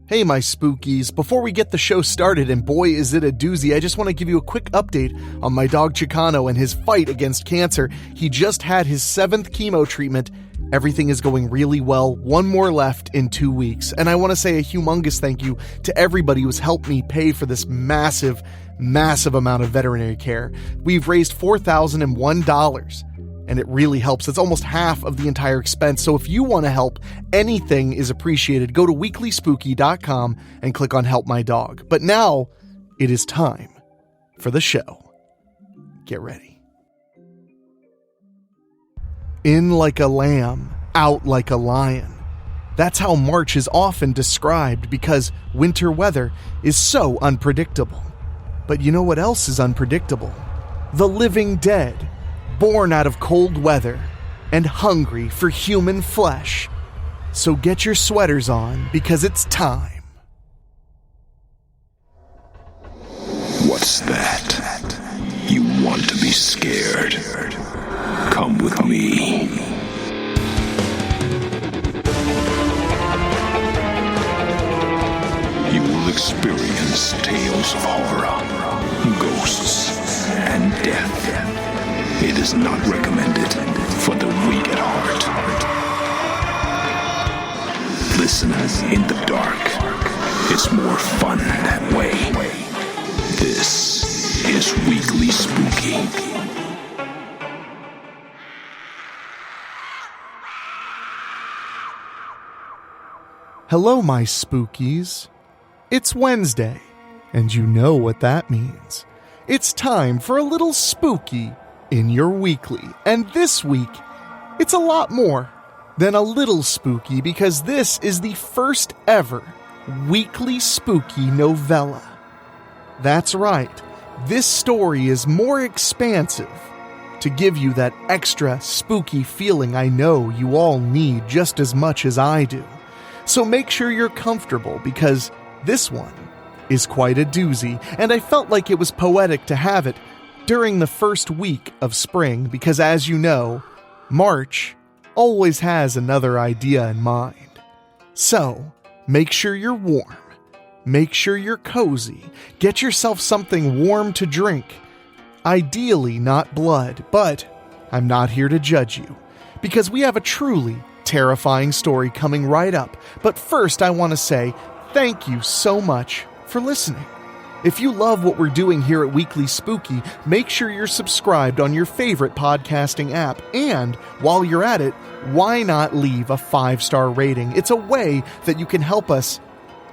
Hey my spookies, before we get the show started, and boy is it a doozy, I just want to give you a quick update on my dog Chicano and his fight against cancer. He just had his 7th chemo treatment. Everything is going really well. One more left in 2 weeks. And I want to say a humongous thank you to everybody who's helped me pay for this massive amount of veterinary care. We've raised $4,001. And it really helps. It's almost half of the entire expense. So if you want to help, anything is appreciated. Go to weeklyspooky.com and click on Help My Dog. But now it is time for the show. Get ready. In like a lamb, out like a lion. That's how March is often described because winter weather is so unpredictable. But you know what else is unpredictable? The living dead. Born out of cold weather and hungry for human flesh. So get your sweaters on because it's time. What's that? You want to be scared? Come with me. You will experience tales of horror, ghosts, and death. It is not recommended for the weak at heart. Listen in the dark. It's more fun that way. This is Weekly Spooky. Hello, my spookies. It's Wednesday, and you know what that means. It's time for a little spooky in your weekly. And this week, it's a lot more than a little spooky because this is the first ever weekly spooky novella. That's right. This story is more expansive to give you that extra spooky feeling I know you all need just as much as I do. So make sure you're comfortable because this one is quite a doozy, and I felt like it was poetic to have it during the first week of spring because, as you know, March always has another idea in mind. So, make sure you're warm. Make sure you're cozy. Get yourself something warm to drink. Ideally not blood, but I'm not here to judge you because we have a truly terrifying story coming right up. But first, I want to say thank you so much for listening. If you love what we're doing here at Weekly Spooky, make sure you're subscribed on your favorite podcasting app. And while you're at it, why not leave a 5-star rating? It's a way that you can help us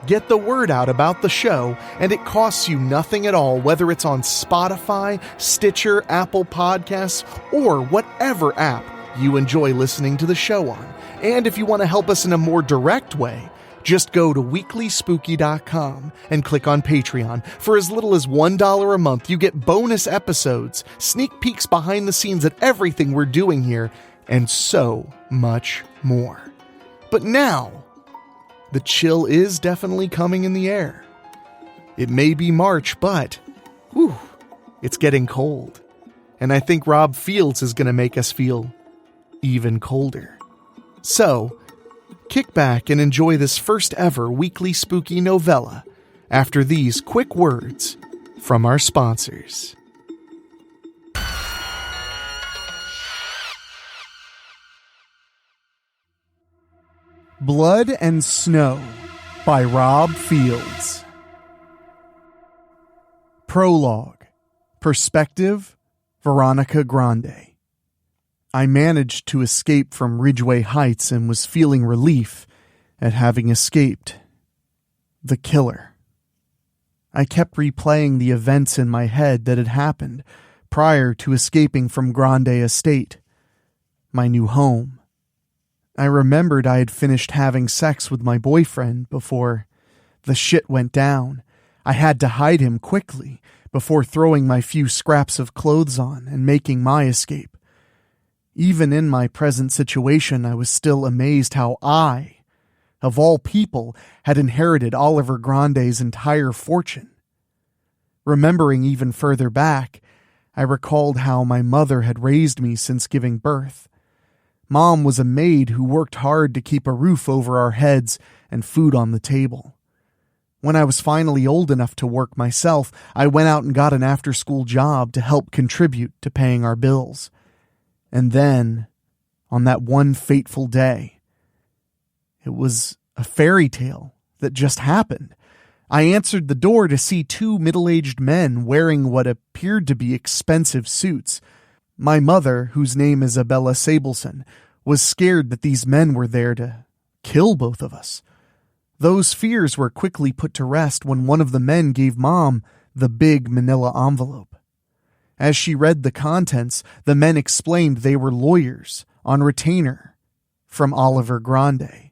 get the word out about the show, and it costs you nothing at all, whether it's on Spotify, Stitcher, Apple Podcasts, or whatever app you enjoy listening to the show on. And if you want to help us in a more direct way, just go to weeklyspooky.com and click on Patreon. For as little as $1 a month, you get bonus episodes, sneak peeks behind the scenes at everything we're doing here, and so much more. But now, the chill is definitely coming in the air. It may be March, but, it's getting cold. And I think Rob Fields is going to make us feel even colder. So, kick back and enjoy this first ever weekly spooky novella after these quick words from our sponsors. Blood and Snow by Rob Fields. Prologue. Perspective, Veronica Grande. I managed to escape from Ridgeway Heights and was feeling relief at having escaped the killer. I kept replaying the events in my head that had happened prior to escaping from Grande Estate, my new home. I remembered I had finished having sex with my boyfriend before the shit went down. I had to hide him quickly before throwing my few scraps of clothes on and making my escape. Even in my present situation, I was still amazed how I, of all people, had inherited Oliver Grande's entire fortune. Remembering even further back, I recalled how my mother had raised me since giving birth. Mom was a maid who worked hard to keep a roof over our heads and food on the table. When I was finally old enough to work myself, I went out and got an after-school job to help contribute to paying our bills. And then, on that one fateful day, it was a fairy tale that just happened. I answered the door to see two middle-aged men wearing what appeared to be expensive suits. My mother, whose name is Isabella Sableson, was scared that these men were there to kill both of us. Those fears were quickly put to rest when one of the men gave Mom the big manila envelope. As she read the contents, the men explained they were lawyers on retainer from Oliver Grande,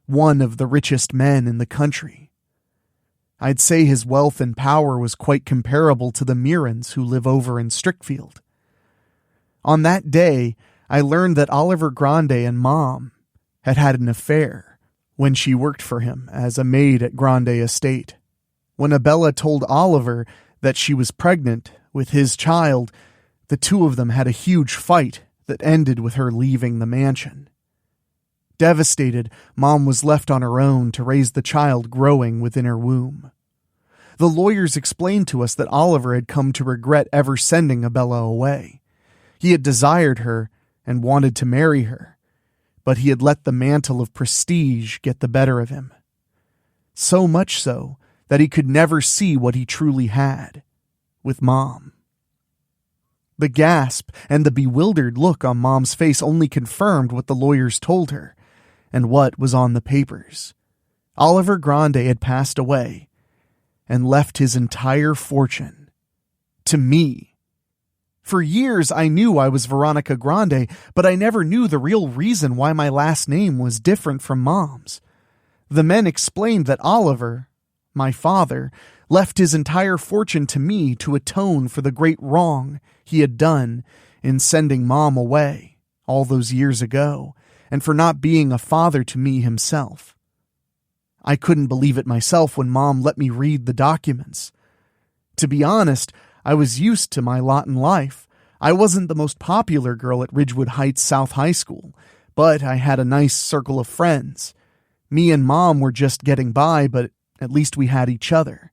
one of the richest men in the country. I'd say his wealth and power was quite comparable to the Mirans who live over in Strickfield. On that day, I learned that Oliver Grande and Mom had had an affair when she worked for him as a maid at Grande Estate. When Abella told Oliver that she was pregnant with his child, the two of them had a huge fight that ended with her leaving the mansion. Devastated, Mom was left on her own to raise the child growing within her womb. The lawyers explained to us that Oliver had come to regret ever sending Abella away. He had desired her and wanted to marry her, but he had let the mantle of prestige get the better of him. So much so that he could never see what he truly had with Mom. The gasp and the bewildered look on Mom's face only confirmed what the lawyers told her and what was on the papers. Oliver Grande had passed away and left his entire fortune to me. For years I knew I was Veronica Grande, but I never knew the real reason why my last name was different from Mom's. The men explained that Oliver, my father, left his entire fortune to me to atone for the great wrong he had done in sending Mom away all those years ago, and for not being a father to me himself. I couldn't believe it myself when Mom let me read the documents. To be honest, I was used to my lot in life. I wasn't the most popular girl at Ridgewood Heights South High School, but I had a nice circle of friends. Me and Mom were just getting by, but at least we had each other.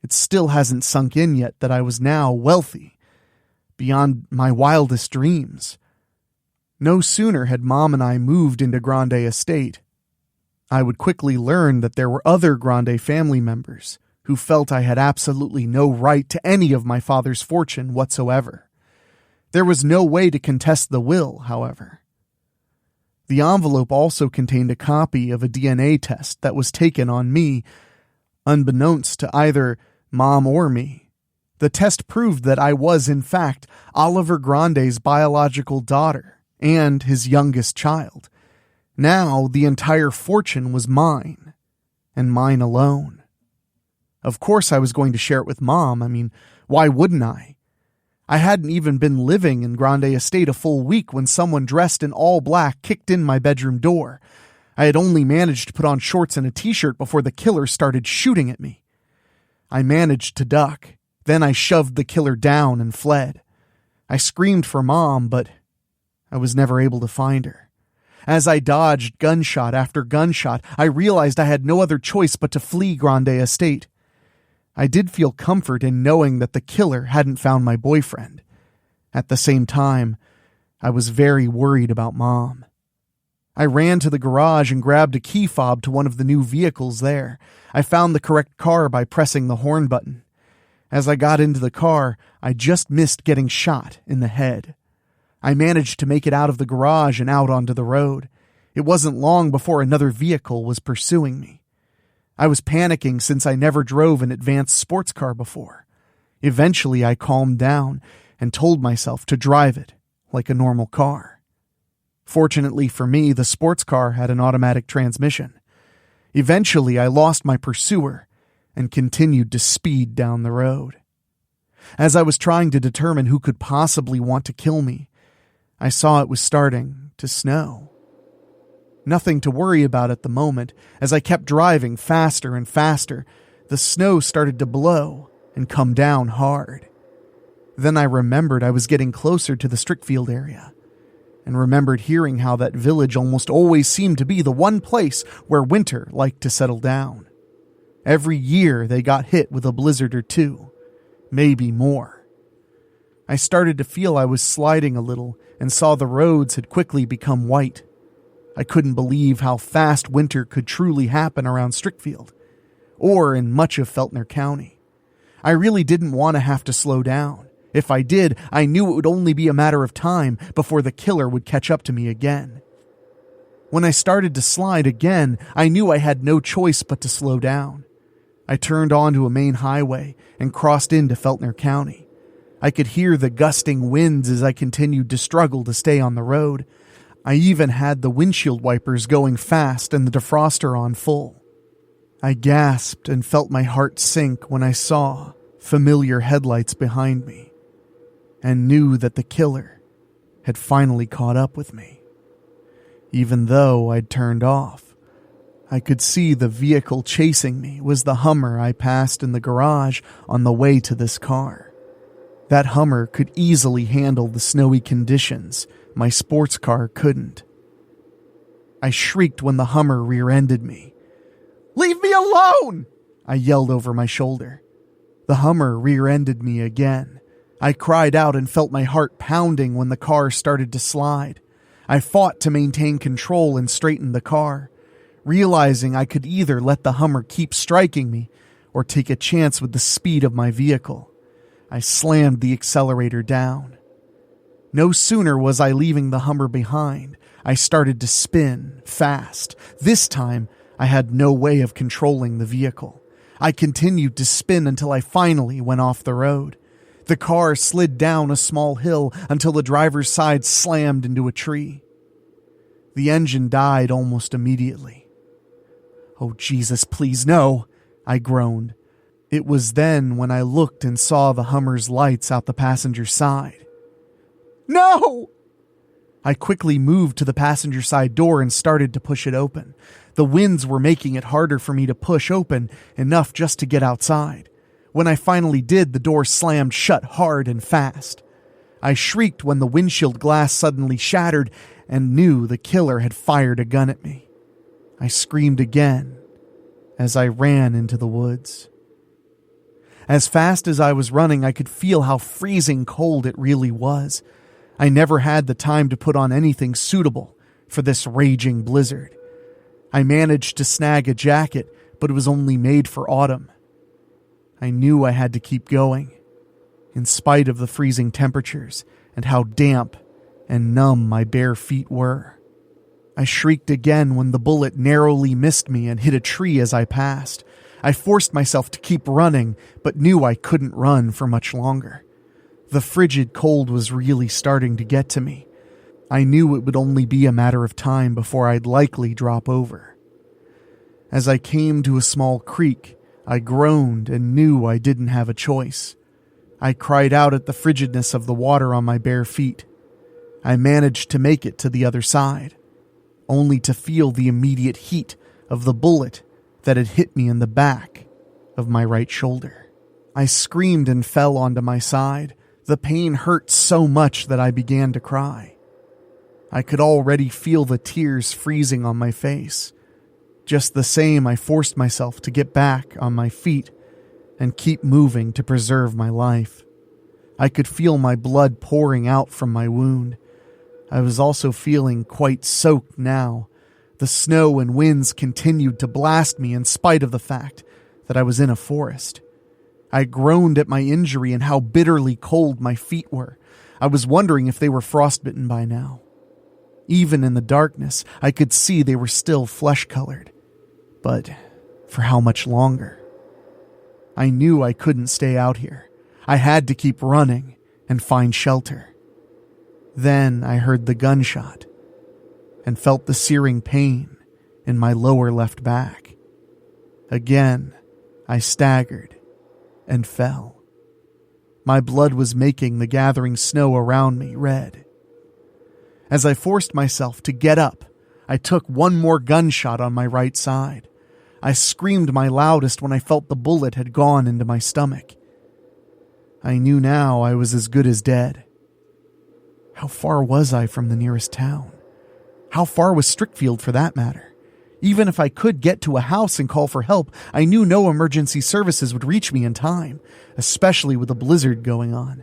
It still hasn't sunk in yet that I was now wealthy, beyond my wildest dreams. No sooner had Mom and I moved into Grande Estate, I would quickly learn that there were other Grande family members who felt I had absolutely no right to any of my father's fortune whatsoever. There was no way to contest the will, however. The envelope also contained a copy of a DNA test that was taken on me, unbeknownst to either Mom or me. The test proved that I was, in fact, Oliver Grande's biological daughter and his youngest child. Now the entire fortune was mine, and mine alone. Of course I was going to share it with Mom. I mean, why wouldn't I? I hadn't even been living in Grande Estate a full week when someone dressed in all black kicked in my bedroom door. I had only managed to put on shorts and a t-shirt before the killer started shooting at me. I managed to duck. Then I shoved the killer down and fled. I screamed for Mom, but I was never able to find her. As I dodged gunshot after gunshot, I realized I had no other choice but to flee Grande Estate. I did feel comfort in knowing that the killer hadn't found my boyfriend. At the same time, I was very worried about Mom. I ran to the garage and grabbed a key fob to one of the new vehicles there. I found the correct car by pressing the horn button. As I got into the car, I just missed getting shot in the head. I managed to make it out of the garage and out onto the road. It wasn't long before another vehicle was pursuing me. I was panicking since I never drove an advanced sports car before. Eventually, I calmed down and told myself to drive it like a normal car. Fortunately for me, the sports car had an automatic transmission. Eventually, I lost my pursuer and continued to speed down the road. As I was trying to determine who could possibly want to kill me, I saw it was starting to snow. Nothing to worry about at the moment. As I kept driving faster and faster, the snow started to blow and come down hard. Then I remembered I was getting closer to the Strickfield area, and remembered hearing how that village almost always seemed to be the one place where winter liked to settle down. Every year they got hit with a blizzard or two, maybe more. I started to feel I was sliding a little and saw the roads had quickly become white. I couldn't believe how fast winter could truly happen around Strickfield, or in much of Feltner County. I really didn't want to have to slow down. If I did, I knew it would only be a matter of time before the killer would catch up to me again. When I started to slide again, I knew I had no choice but to slow down. I turned onto a main highway and crossed into Feltner County. I could hear the gusting winds as I continued to struggle to stay on the road. I even had the windshield wipers going fast and the defroster on full. I gasped and felt my heart sink when I saw familiar headlights behind me and knew that the killer had finally caught up with me. Even though I'd turned off, I could see the vehicle chasing me was the Hummer I passed in the garage on the way to this car. That Hummer could easily handle the snowy conditions my sports car couldn't. I shrieked when the Hummer rear-ended me. "Leave me alone!" I yelled over my shoulder. The Hummer rear-ended me again. I cried out and felt my heart pounding when the car started to slide. I fought to maintain control and straighten the car, realizing I could either let the Hummer keep striking me or take a chance with the speed of my vehicle. I slammed the accelerator down. No sooner was I leaving the Hummer behind, I started to spin fast. This time, I had no way of controlling the vehicle. I continued to spin until I finally went off the road. The car slid down a small hill until the driver's side slammed into a tree. The engine died almost immediately. "Oh, Jesus, please no," I groaned. It was then when I looked and saw the Hummer's lights out the passenger side. "No!" I quickly moved to the passenger side door and started to push it open. The winds were making it harder for me to push open enough just to get outside. When I finally did, the door slammed shut hard and fast. I shrieked when the windshield glass suddenly shattered and knew the killer had fired a gun at me. I screamed again as I ran into the woods. As fast as I was running, I could feel how freezing cold it really was. I never had the time to put on anything suitable for this raging blizzard. I managed to snag a jacket, but it was only made for autumn. I knew I had to keep going, in spite of the freezing temperatures and how damp and numb my bare feet were. I shrieked again when the bullet narrowly missed me and hit a tree as I passed. I forced myself to keep running, but knew I couldn't run for much longer. The frigid cold was really starting to get to me. I knew it would only be a matter of time before I'd likely drop over. As I came to a small creek, I groaned and knew I didn't have a choice. I cried out at the frigidness of the water on my bare feet. I managed to make it to the other side, only to feel the immediate heat of the bullet that had hit me in the back of my right shoulder. I screamed and fell onto my side. The pain hurt so much that I began to cry. I could already feel the tears freezing on my face. Just the same, I forced myself to get back on my feet and keep moving to preserve my life. I could feel my blood pouring out from my wound. I was also feeling quite soaked now. The snow and winds continued to blast me in spite of the fact that I was in a forest. I groaned at my injury and how bitterly cold my feet were. I was wondering if they were frostbitten by now. Even in the darkness, I could see they were still flesh-colored. But for how much longer? I knew I couldn't stay out here. I had to keep running and find shelter. Then I heard the gunshot and felt the searing pain in my lower left back. Again, I staggered and fell. My blood was making the gathering snow around me red. As I forced myself to get up, I took one more gunshot on my right side. I screamed my loudest when I felt the bullet had gone into my stomach. I knew now I was as good as dead. How far was I from the nearest town? How far was Strickfield for that matter? Even if I could get to a house and call for help, I knew no emergency services would reach me in time, especially with a blizzard going on.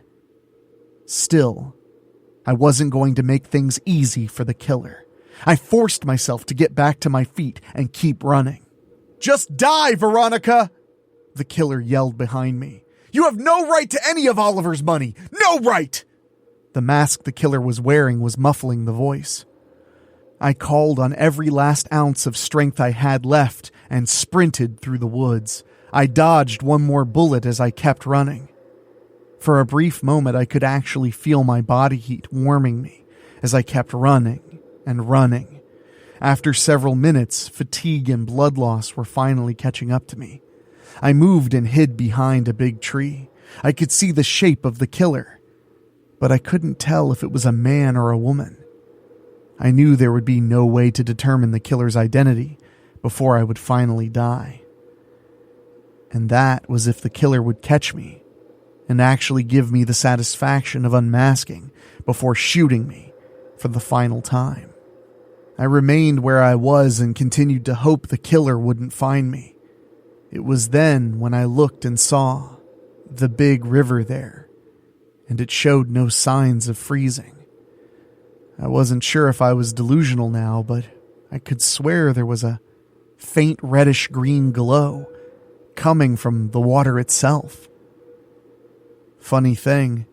Still, I wasn't going to make things easy for the killer. I forced myself to get back to my feet and keep running. "Just die, Veronica!" the killer yelled behind me. "You have no right to any of Oliver's money! No right!" The mask the killer was wearing was muffling the voice. I called on every last ounce of strength I had left and sprinted through the woods. I dodged one more bullet as I kept running. For a brief moment, I could actually feel my body heat warming me as I kept running and running. After several minutes, fatigue and blood loss were finally catching up to me. I moved and hid behind a big tree. I could see the shape of the killer, but I couldn't tell if it was a man or a woman. I knew there would be no way to determine the killer's identity before I would finally die. And that was if the killer would catch me and actually give me the satisfaction of unmasking before shooting me for the final time. I remained where I was and continued to hope the killer wouldn't find me. It was then when I looked and saw the big river there, and it showed no signs of freezing. I wasn't sure if I was delusional now, but I could swear there was a faint reddish-green glow coming from the water itself. Funny thing,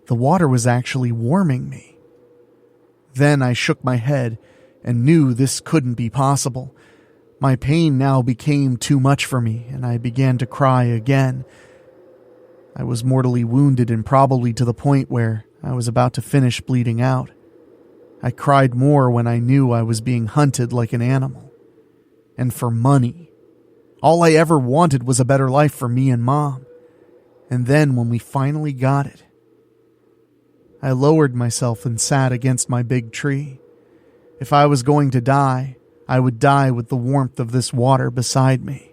the water was actually warming me. Then I shook my head and knew this couldn't be possible. My pain now became too much for me, and I began to cry again. I was mortally wounded and probably to the point where I was about to finish bleeding out. I cried more when I knew I was being hunted like an animal. And for money. All I ever wanted was a better life for me and Mom. And then when we finally got it, I lowered myself and sat against my big tree. If I was going to die, I would die with the warmth of this water beside me.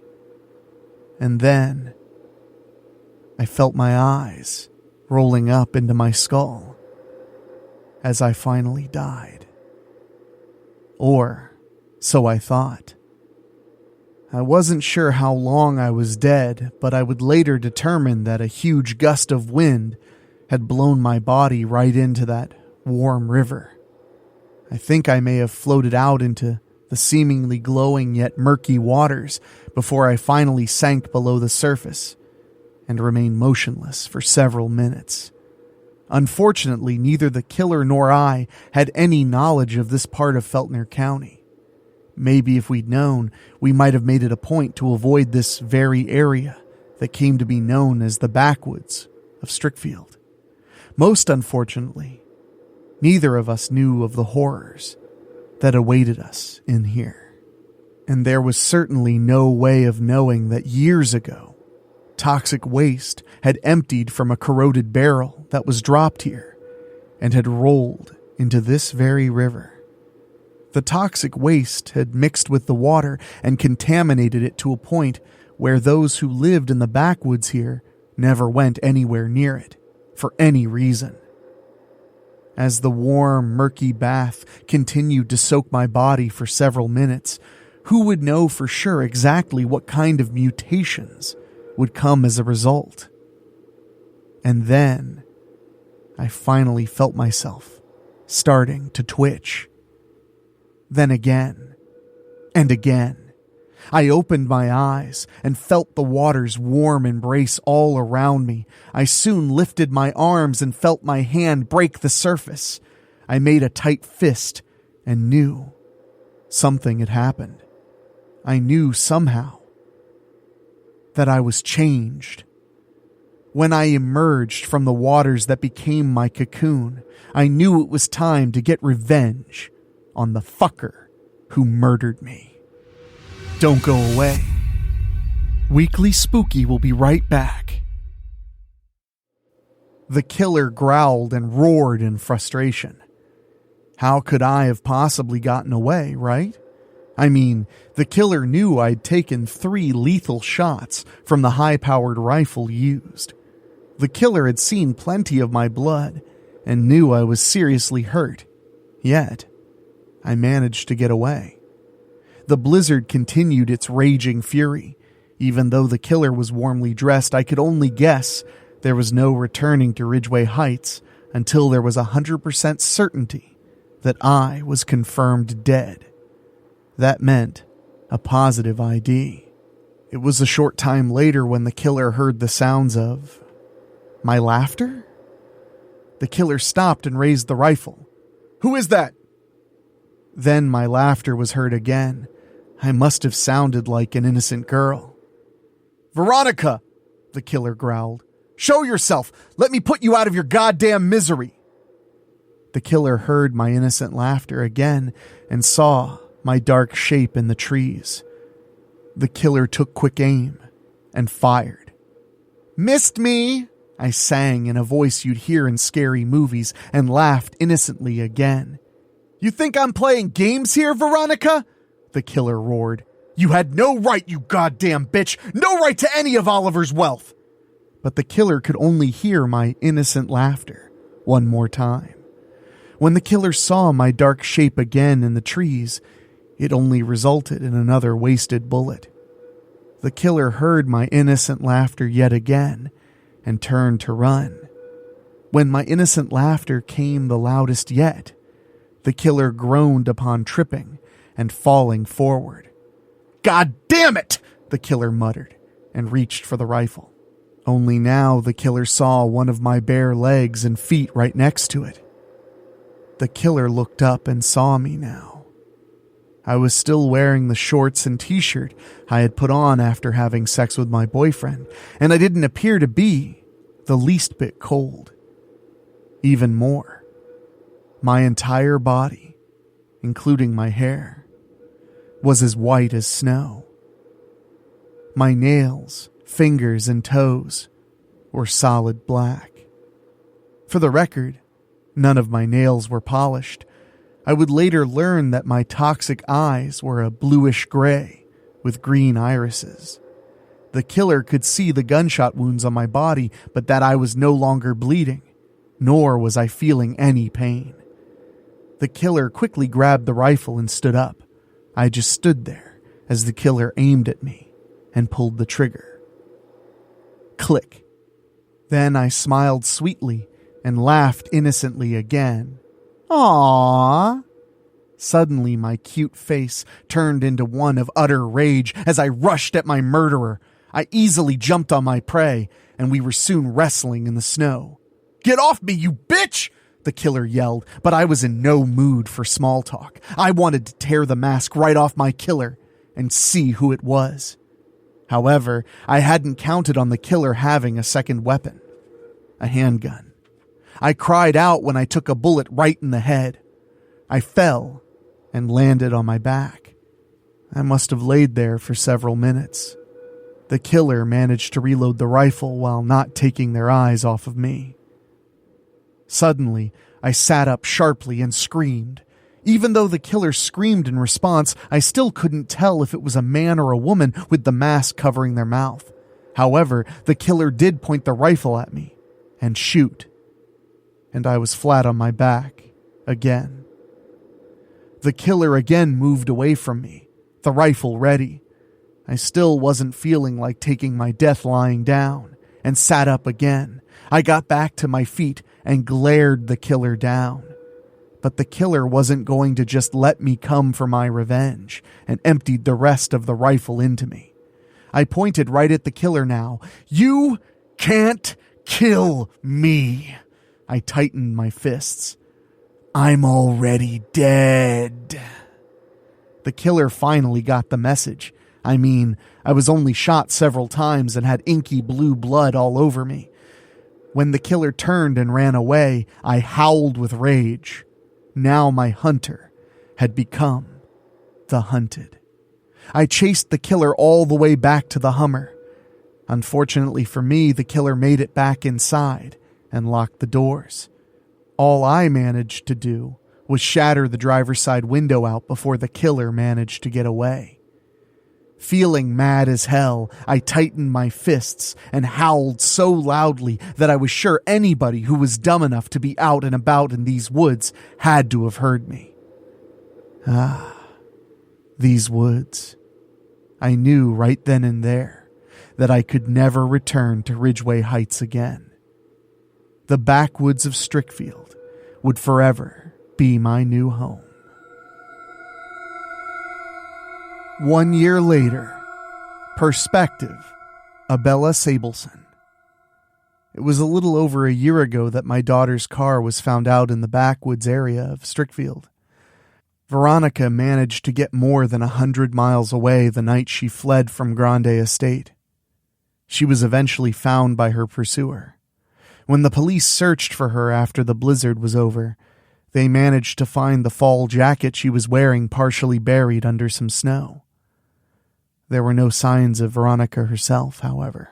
And then I felt my eyes rolling up into my skull as I finally died. Or so I thought. I wasn't sure how long I was dead, but I would later determine that a huge gust of wind had blown my body right into that warm river. I think I may have floated out into the seemingly glowing yet murky waters before I finally sank below the surface and remained motionless for several minutes. Unfortunately, neither the killer nor I had any knowledge of this part of Feltner County. Maybe if we'd known, we might have made it a point to avoid this very area that came to be known as the backwoods of Strickfield. Most unfortunately, neither of us knew of the horrors that awaited us in here. And there was certainly no way of knowing that years ago, toxic waste had emptied from a corroded barrel that was dropped here and had rolled into this very river. The toxic waste had mixed with the water and contaminated it to a point where those who lived in the backwoods here never went anywhere near it, for any reason. As the warm, murky bath continued to soak my body for several minutes, who would know for sure exactly what kind of mutations would come as a result? And then I finally felt myself starting to twitch. Then again, and again, I opened my eyes and felt the water's warm embrace all around me. I soon lifted my arms and felt my hand break the surface. I made a tight fist and knew something had happened. I knew somehow that I was changed. When I emerged from the waters that became my cocoon, I knew it was time to get revenge on the fucker who murdered me. Don't go away. Weekly Spooky will be right back. The killer growled and roared in frustration. How could I have possibly gotten away, right? I mean, the killer knew I'd taken 3 lethal shots from the high-powered rifle used. The killer had seen plenty of my blood and knew I was seriously hurt. Yet, I managed to get away. The blizzard continued its raging fury. Even though the killer was warmly dressed, I could only guess there was no returning to Ridgeway Heights until there was 100% certainty that I was confirmed dead. That meant a positive ID. It was a short time later when the killer heard the sounds of my laughter. The killer stopped and raised the rifle. "Who is that?" Then my laughter was heard again. I must have sounded like an innocent girl. "Veronica!" the killer growled. "Show yourself! Let me put you out of your goddamn misery!" The killer heard my innocent laughter again and saw my dark shape in the trees. The killer took quick aim and fired. "Missed me!" I sang in a voice you'd hear in scary movies and laughed innocently again. "You think I'm playing games here, Veronica?" the killer roared. "You had no right, you goddamn bitch! No right to any of Oliver's wealth!" But the killer could only hear my innocent laughter one more time. When the killer saw my dark shape again in the trees, it only resulted in another wasted bullet. The killer heard my innocent laughter yet again and turned to run. When my innocent laughter came the loudest yet, the killer groaned upon tripping and falling forward. "God damn it!" the killer muttered and reached for the rifle. Only now the killer saw one of my bare legs and feet right next to it. The killer looked up and saw me now. I was still wearing the shorts and t-shirt I had put on after having sex with my boyfriend, and I didn't appear to be the least bit cold. Even more, my entire body, including my hair, was as white as snow. My nails, fingers, and toes were solid black. For the record, none of my nails were polished. I would later learn that my toxic eyes were a bluish gray with green irises. The killer could see the gunshot wounds on my body, but that I was no longer bleeding, nor was I feeling any pain. The killer quickly grabbed the rifle and stood up. I just stood there as the killer aimed at me and pulled the trigger. Click. Then I smiled sweetly and laughed innocently again. "Aww." Suddenly my cute face turned into one of utter rage as I rushed at my murderer. I easily jumped on my prey, and we were soon wrestling in the snow. "Get off me, you bitch!" the killer yelled, but I was in no mood for small talk. I wanted to tear the mask right off my killer and see who it was. However, I hadn't counted on the killer having a second weapon, a handgun. I cried out when I took a bullet right in the head. I fell and landed on my back. I must have laid there for several minutes. The killer managed to reload the rifle while not taking their eyes off of me. Suddenly, I sat up sharply and screamed. Even though the killer screamed in response, I still couldn't tell if it was a man or a woman with the mask covering their mouth. However, the killer did point the rifle at me and shoot. And I was flat on my back again. The killer again moved away from me, the rifle ready. I still wasn't feeling like taking my death lying down, and sat up again. I got back to my feet and glared the killer down. But the killer wasn't going to just let me come for my revenge, and emptied the rest of the rifle into me. I pointed right at the killer now. "You can't kill me." I tightened my fists. "I'm already dead." The killer finally got the message. I mean, I was only shot several times and had inky blue blood all over me. When the killer turned and ran away, I howled with rage. Now my hunter had become the hunted. I chased the killer all the way back to the Hummer. Unfortunately for me, the killer made it back inside and locked the doors. All I managed to do was shatter the driver's side window out before the killer managed to get away. Feeling mad as hell, I tightened my fists and howled so loudly that I was sure anybody who was dumb enough to be out and about in these woods had to have heard me. These woods. I knew right then and there that I could never return to Ridgeway Heights again. The backwoods of Strickfield would forever be my new home. 1 year later, perspective, Abella Sableson. It was a little over a year ago that my daughter's car was found out in the backwoods area of Strickfield. Veronica managed to get more than 100 miles away the night she fled from Grande Estate. She was eventually found by her pursuer. When the police searched for her after the blizzard was over, they managed to find the fall jacket she was wearing partially buried under some snow. There were no signs of Veronica herself, however.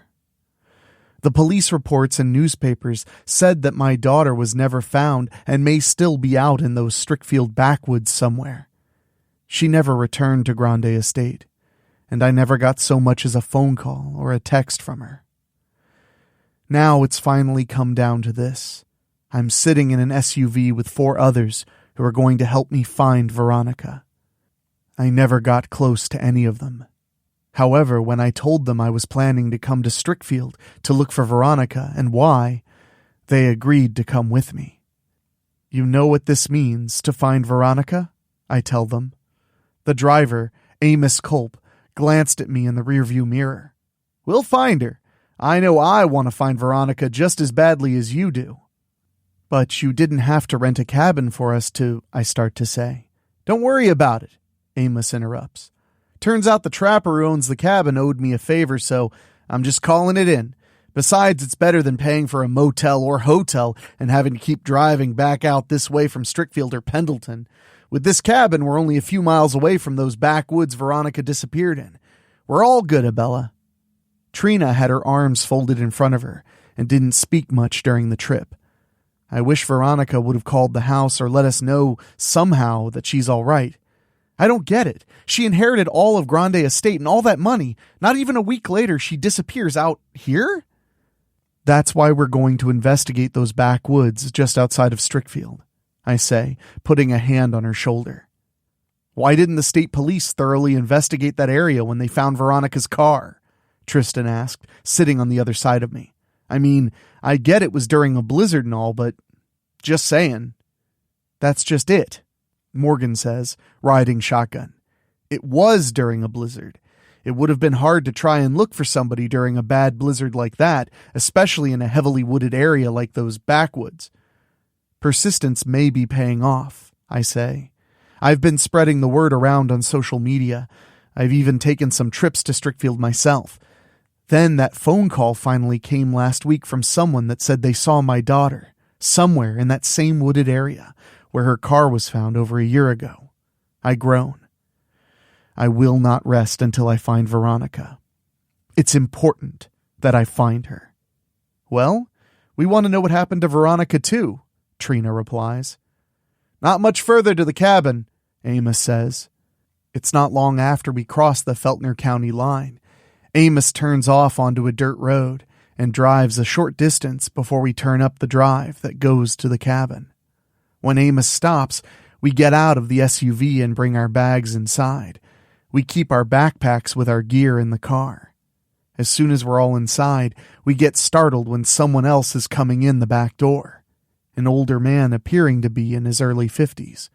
The police reports and newspapers said that my daughter was never found and may still be out in those Strickfield backwoods somewhere. She never returned to Grande Estate, and I never got so much as a phone call or a text from her. Now it's finally come down to this. I'm sitting in an SUV with 4 others who are going to help me find Veronica. I never got close to any of them. However, when I told them I was planning to come to Strickfield to look for Veronica and why, they agreed to come with me. You know what this means, to find Veronica? I tell them. The driver, Amos Culp, glanced at me in the rearview mirror. We'll find her. I know I want to find Veronica just as badly as you do. But you didn't have to rent a cabin for us to, I start to say. Don't worry about it, Amos interrupts. Turns out the trapper who owns the cabin owed me a favor, so I'm just calling it in. Besides, it's better than paying for a motel or hotel and having to keep driving back out this way from Strickfield or Pendleton. With this cabin, we're only a few miles away from those backwoods Veronica disappeared in. We're all good, Abella. Trina had her arms folded in front of her and didn't speak much during the trip. I wish Veronica would have called the house or let us know somehow that she's all right. I don't get it. She inherited all of Grande Estate and all that money. Not even a week later, she disappears out here? That's why we're going to investigate those backwoods just outside of Strickfield, I say, putting a hand on her shoulder. Why didn't the state police thoroughly investigate that area when they found Veronica's car? Tristan asked, sitting on the other side of me. I mean, I get it was during a blizzard and all, but just saying. That's just it, Morgan says, riding shotgun. It was during a blizzard. It would have been hard to try and look for somebody during a bad blizzard like that, especially in a heavily wooded area like those backwoods. Persistence may be paying off, I say. I've been spreading the word around on social media. I've even taken some trips to Strickfield myself. Then that phone call finally came last week from someone that said they saw my daughter somewhere in that same wooded area where her car was found over a year ago. I groan. I will not rest until I find Veronica. It's important that I find her. Well, we want to know what happened to Veronica too, Trina replies. Not much further to the cabin, Amos says. It's not long after we cross the Feltner County line. Amos turns off onto a dirt road and drives a short distance before we turn up the drive that goes to the cabin. When Amos stops, we get out of the SUV and bring our bags inside. We keep our backpacks with our gear in the car. As soon as we're all inside, we get startled when someone else is coming in the back door. An older man appearing to be in his early 50s.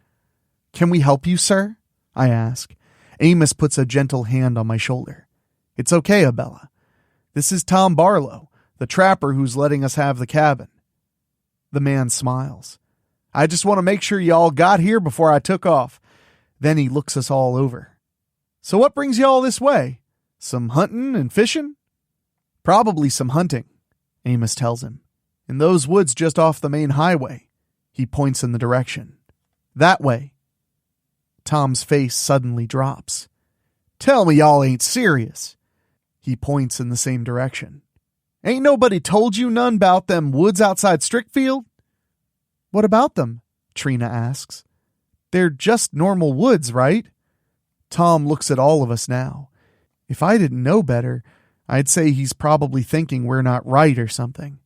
Can we help you, sir? I ask. Amos puts a gentle hand on my shoulder. It's okay, Abella. This is Tom Barlow, the trapper who's letting us have the cabin. The man smiles. I just want to make sure you all got here before I took off. Then he looks us all over. So what brings you all this way? Some hunting and fishing? Probably some hunting, Amos tells him. In those woods just off the main highway. He points in the direction. That way. Tom's face suddenly drops. Tell me y'all ain't serious. He points in the same direction. Ain't nobody told you none about them woods outside Strickfield? What about them? Trina asks. They're just normal woods, right? Tom looks at all of us now. If I didn't know better, I'd say he's probably thinking we're not right or something.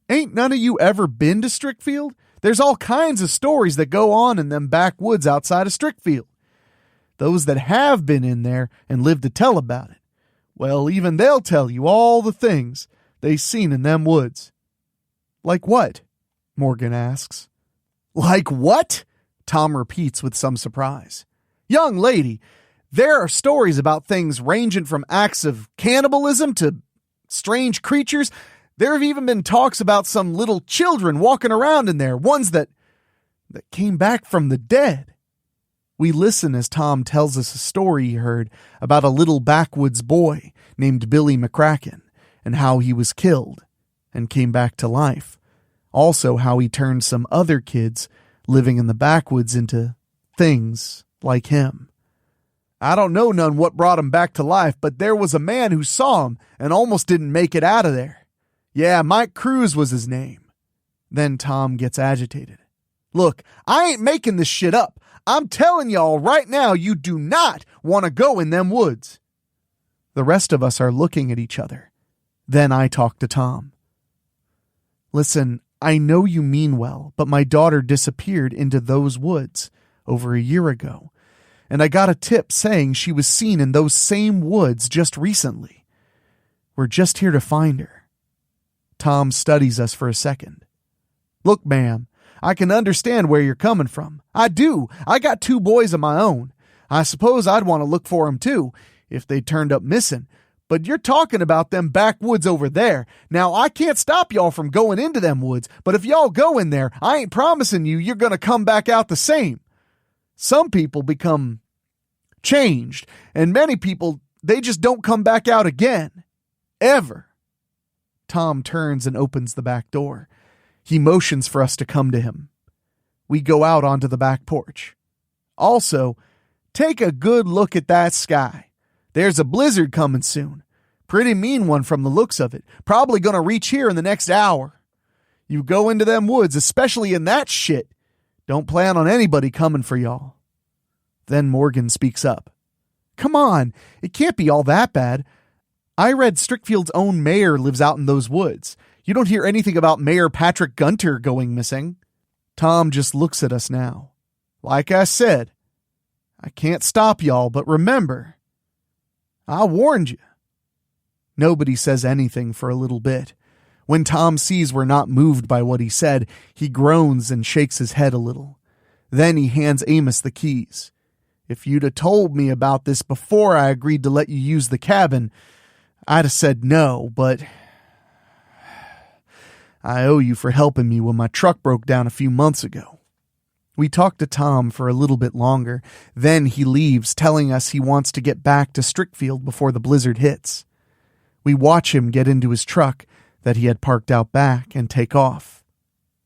Ain't none of you ever been to Strickfield? There's all kinds of stories that go on in them backwoods outside of Strickfield. those that have been in there and lived to tell about it, well, even they'll tell you all the things they seen in them woods. Like what? Morgan asks. Like what? Tom repeats with some surprise. Young lady, there are stories about things ranging from acts of cannibalism to strange creatures. There have even been talks about some little children walking around in there, ones that came back from the dead. We listen as Tom tells us a story he heard about a little backwoods boy named Billy McCracken and how he was killed and came back to life. Also how he turned some other kids living in the backwoods into things like him. I don't know none what brought him back to life, but there was a man who saw him and almost didn't make it out of there. Yeah, Mike Cruz was his name. Then Tom gets agitated. Look, I ain't making this shit up. I'm telling y'all right now, you do not want to go in them woods. The rest of us are looking at each other. Then I talk to Tom. Listen, I know you mean well, but my daughter disappeared into those woods over a year ago, and I got a tip saying she was seen in those same woods just recently. We're just here to find her. Tom studies us for a second. Look, ma'am, I can understand where you're coming from. I do. I got 2 boys of my own. I suppose I'd want to look for them too, if they turned up missing. But you're talking about them backwoods over there. Now, I can't stop y'all from going into them woods, but if y'all go in there, I ain't promising you're going to come back out the same. Some people become changed, and many people, they just don't come back out again. Ever. Tom turns and opens the back door. He motions for us to come to him. We go out onto the back porch. Also, take a good look at that sky. There's a blizzard coming soon. Pretty mean one from the looks of it. Probably gonna reach here in the next hour. You go into them woods, especially in that shit. Don't plan on anybody coming for y'all. Then Morgan speaks up. Come on, it can't be all that bad. I read Strickfield's own mayor lives out in those woods. You don't hear anything about Mayor Patrick Gunter going missing. Tom just looks at us now. Like I said, I can't stop y'all, but remember, I warned you. Nobody says anything for a little bit. When Tom sees we're not moved by what he said, he groans and shakes his head a little. Then he hands Amos the keys. If you'd have told me about this before I agreed to let you use the cabin, I'd have said no, but I owe you for helping me when my truck broke down a few months ago. We talk to Tom for a little bit longer. Then he leaves, telling us he wants to get back to Strickfield before the blizzard hits. We watch him get into his truck that he had parked out back and take off.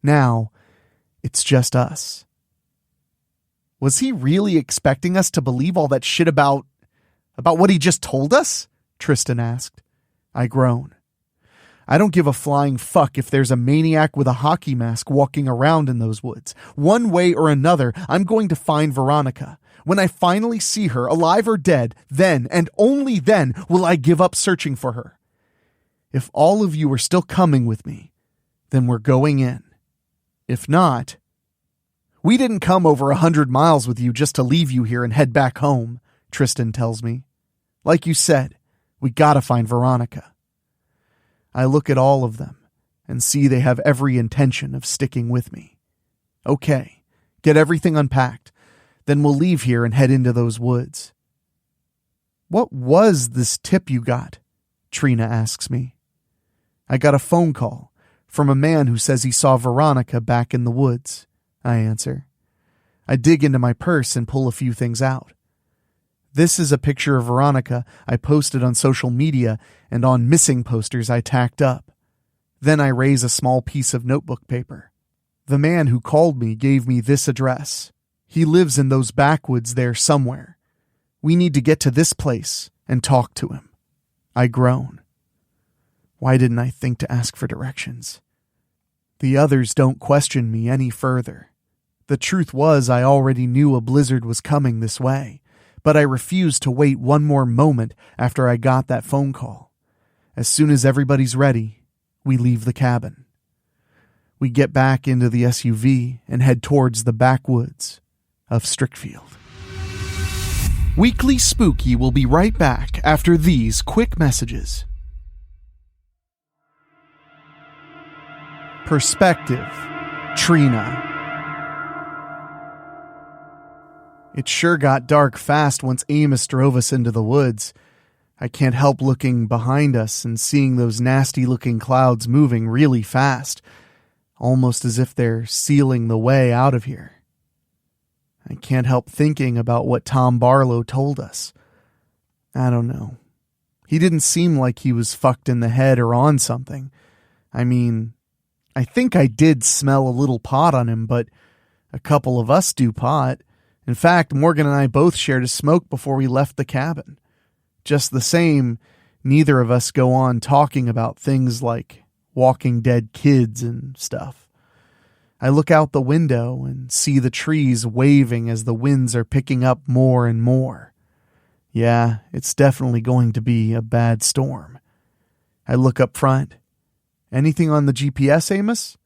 Now, it's just us. Was he really expecting us to believe all that shit about what he just told us? Tristan asked. I groan. I don't give a flying fuck if there's a maniac with a hockey mask walking around in those woods. One way or another, I'm going to find Veronica. When I finally see her, alive or dead, then and only then will I give up searching for her. If all of you are still coming with me, then we're going in. If not, we didn't come over 100 miles with you just to leave you here and head back home, Tristan tells me. Like you said, we gotta find Veronica. I look at all of them and see they have every intention of sticking with me. Okay, get everything unpacked. Then we'll leave here and head into those woods. What was this tip you got? Trina asks me. I got a phone call from a man who says he saw Veronica back in the woods, I answer. I dig into my purse and pull a few things out. This is a picture of Veronica I posted on social media and on missing posters I tacked up. Then I raise a small piece of notebook paper. The man who called me gave me this address. He lives in those backwoods there somewhere. We need to get to this place and talk to him. I groan. Why didn't I think to ask for directions? The others don't question me any further. The truth was I already knew a blizzard was coming this way, but I refused to wait one more moment after I got that phone call. As soon as everybody's ready, we leave the cabin. We get back into the SUV and head towards the backwoods of Strickfield. Weekly Spooky will be right back after these quick messages. Perspective. Trina. It sure got dark fast once Amos drove us into the woods. I can't help looking behind us and seeing those nasty-looking clouds moving really fast, almost as if they're sealing the way out of here. I can't help thinking about what Tom Barlow told us. I don't know. He didn't seem like he was fucked in the head or on something. I mean, I think I did smell a little pot on him, but a couple of us do pot. In fact, Morgan and I both shared a smoke before we left the cabin. Just the same, neither of us go on talking about things like Walking Dead kids and stuff. I look out the window and see the trees waving as the winds are picking up more and more. Yeah, it's definitely going to be a bad storm. I look up front. Anything on the GPS, Amos?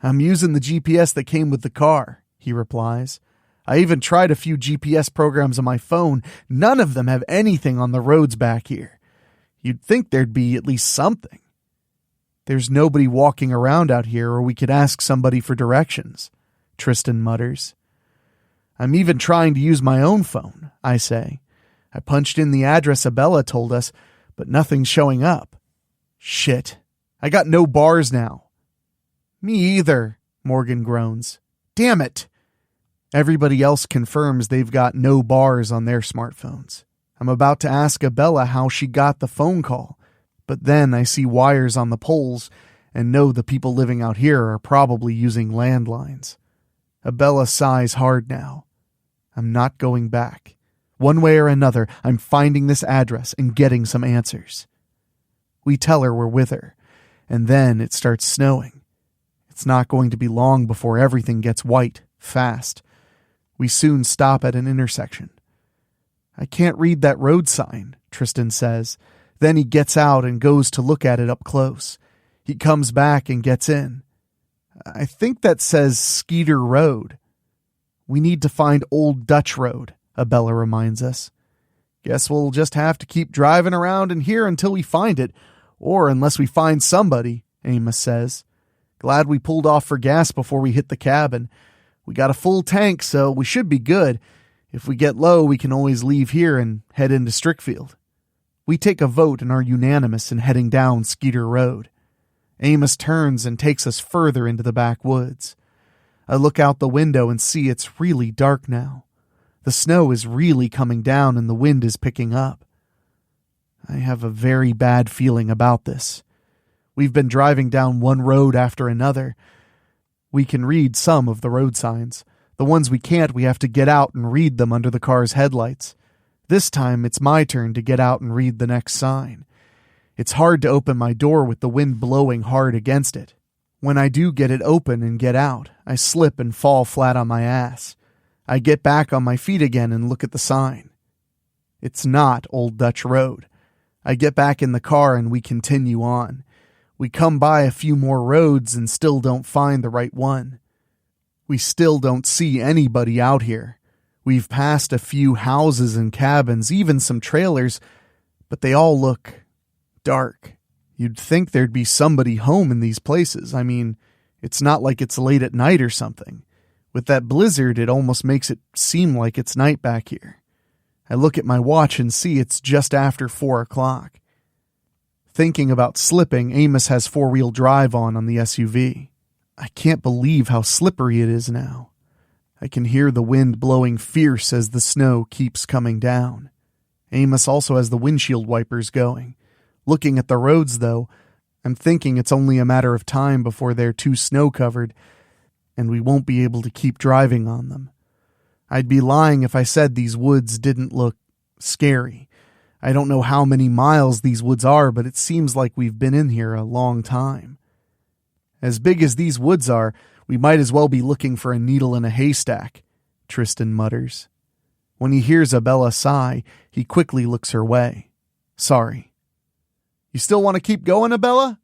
I'm using the GPS that came with the car, he replies. I even tried a few GPS programs on my phone. None of them have anything on the roads back here. You'd think there'd be at least something. There's nobody walking around out here, or we could ask somebody for directions, Tristan mutters. I'm even trying to use my own phone, I say. I punched in the address Abella told us, but nothing's showing up. Shit. I got no bars now. Me either, Morgan groans. Damn it. Everybody else confirms they've got no bars on their smartphones. I'm about to ask Abella how she got the phone call, but then I see wires on the poles and know the people living out here are probably using landlines. Abella sighs hard now. I'm not going back. One way or another, I'm finding this address and getting some answers. We tell her we're with her, and then it starts snowing. It's not going to be long before everything gets white, fast. We soon stop at an intersection. I can't read that road sign, Tristan says. Then he gets out and goes to look at it up close. He comes back and gets in. I think that says Skeeter Road. We need to find Old Dutch Road, Abella reminds us. Guess we'll just have to keep driving around in here until we find it, or unless we find somebody, Amos says. Glad we pulled off for gas before we hit the cabin. We got a full tank, so we should be good. If we get low, we can always leave here and head into Strickfield. We take a vote and are unanimous in heading down Skeeter Road. Amos turns and takes us further into the backwoods. I look out the window and see it's really dark now. The snow is really coming down and the wind is picking up. I have a very bad feeling about this. We've been driving down one road after another. We can read some of the road signs. The ones we can't, we have to get out and read them under the car's headlights. This time, it's my turn to get out and read the next sign. It's hard to open my door with the wind blowing hard against it. When I do get it open and get out, I slip and fall flat on my ass. I get back on my feet again and look at the sign. It's not Old Dutch Road. I get back in the car and we continue on. We come by a few more roads and still don't find the right one. We still don't see anybody out here. We've passed a few houses and cabins, even some trailers, but they all look dark. You'd think there'd be somebody home in these places. I mean, it's not like it's late at night or something. With that blizzard, it almost makes it seem like it's night back here. I look at my watch and see it's just after 4 o'clock. Thinking about slipping, Amos has four-wheel drive on the SUV. I can't believe how slippery it is now. I can hear the wind blowing fierce as the snow keeps coming down. Amos also has the windshield wipers going. Looking at the roads, though, I'm thinking it's only a matter of time before they're too snow-covered, and we won't be able to keep driving on them. I'd be lying if I said these woods didn't look scary. I don't know how many miles these woods are, but it seems like we've been in here a long time. As big as these woods are, we might as well be looking for a needle in a haystack, Tristan mutters. When he hears Abella sigh, he quickly looks her way. Sorry. You still want to keep going, Abella?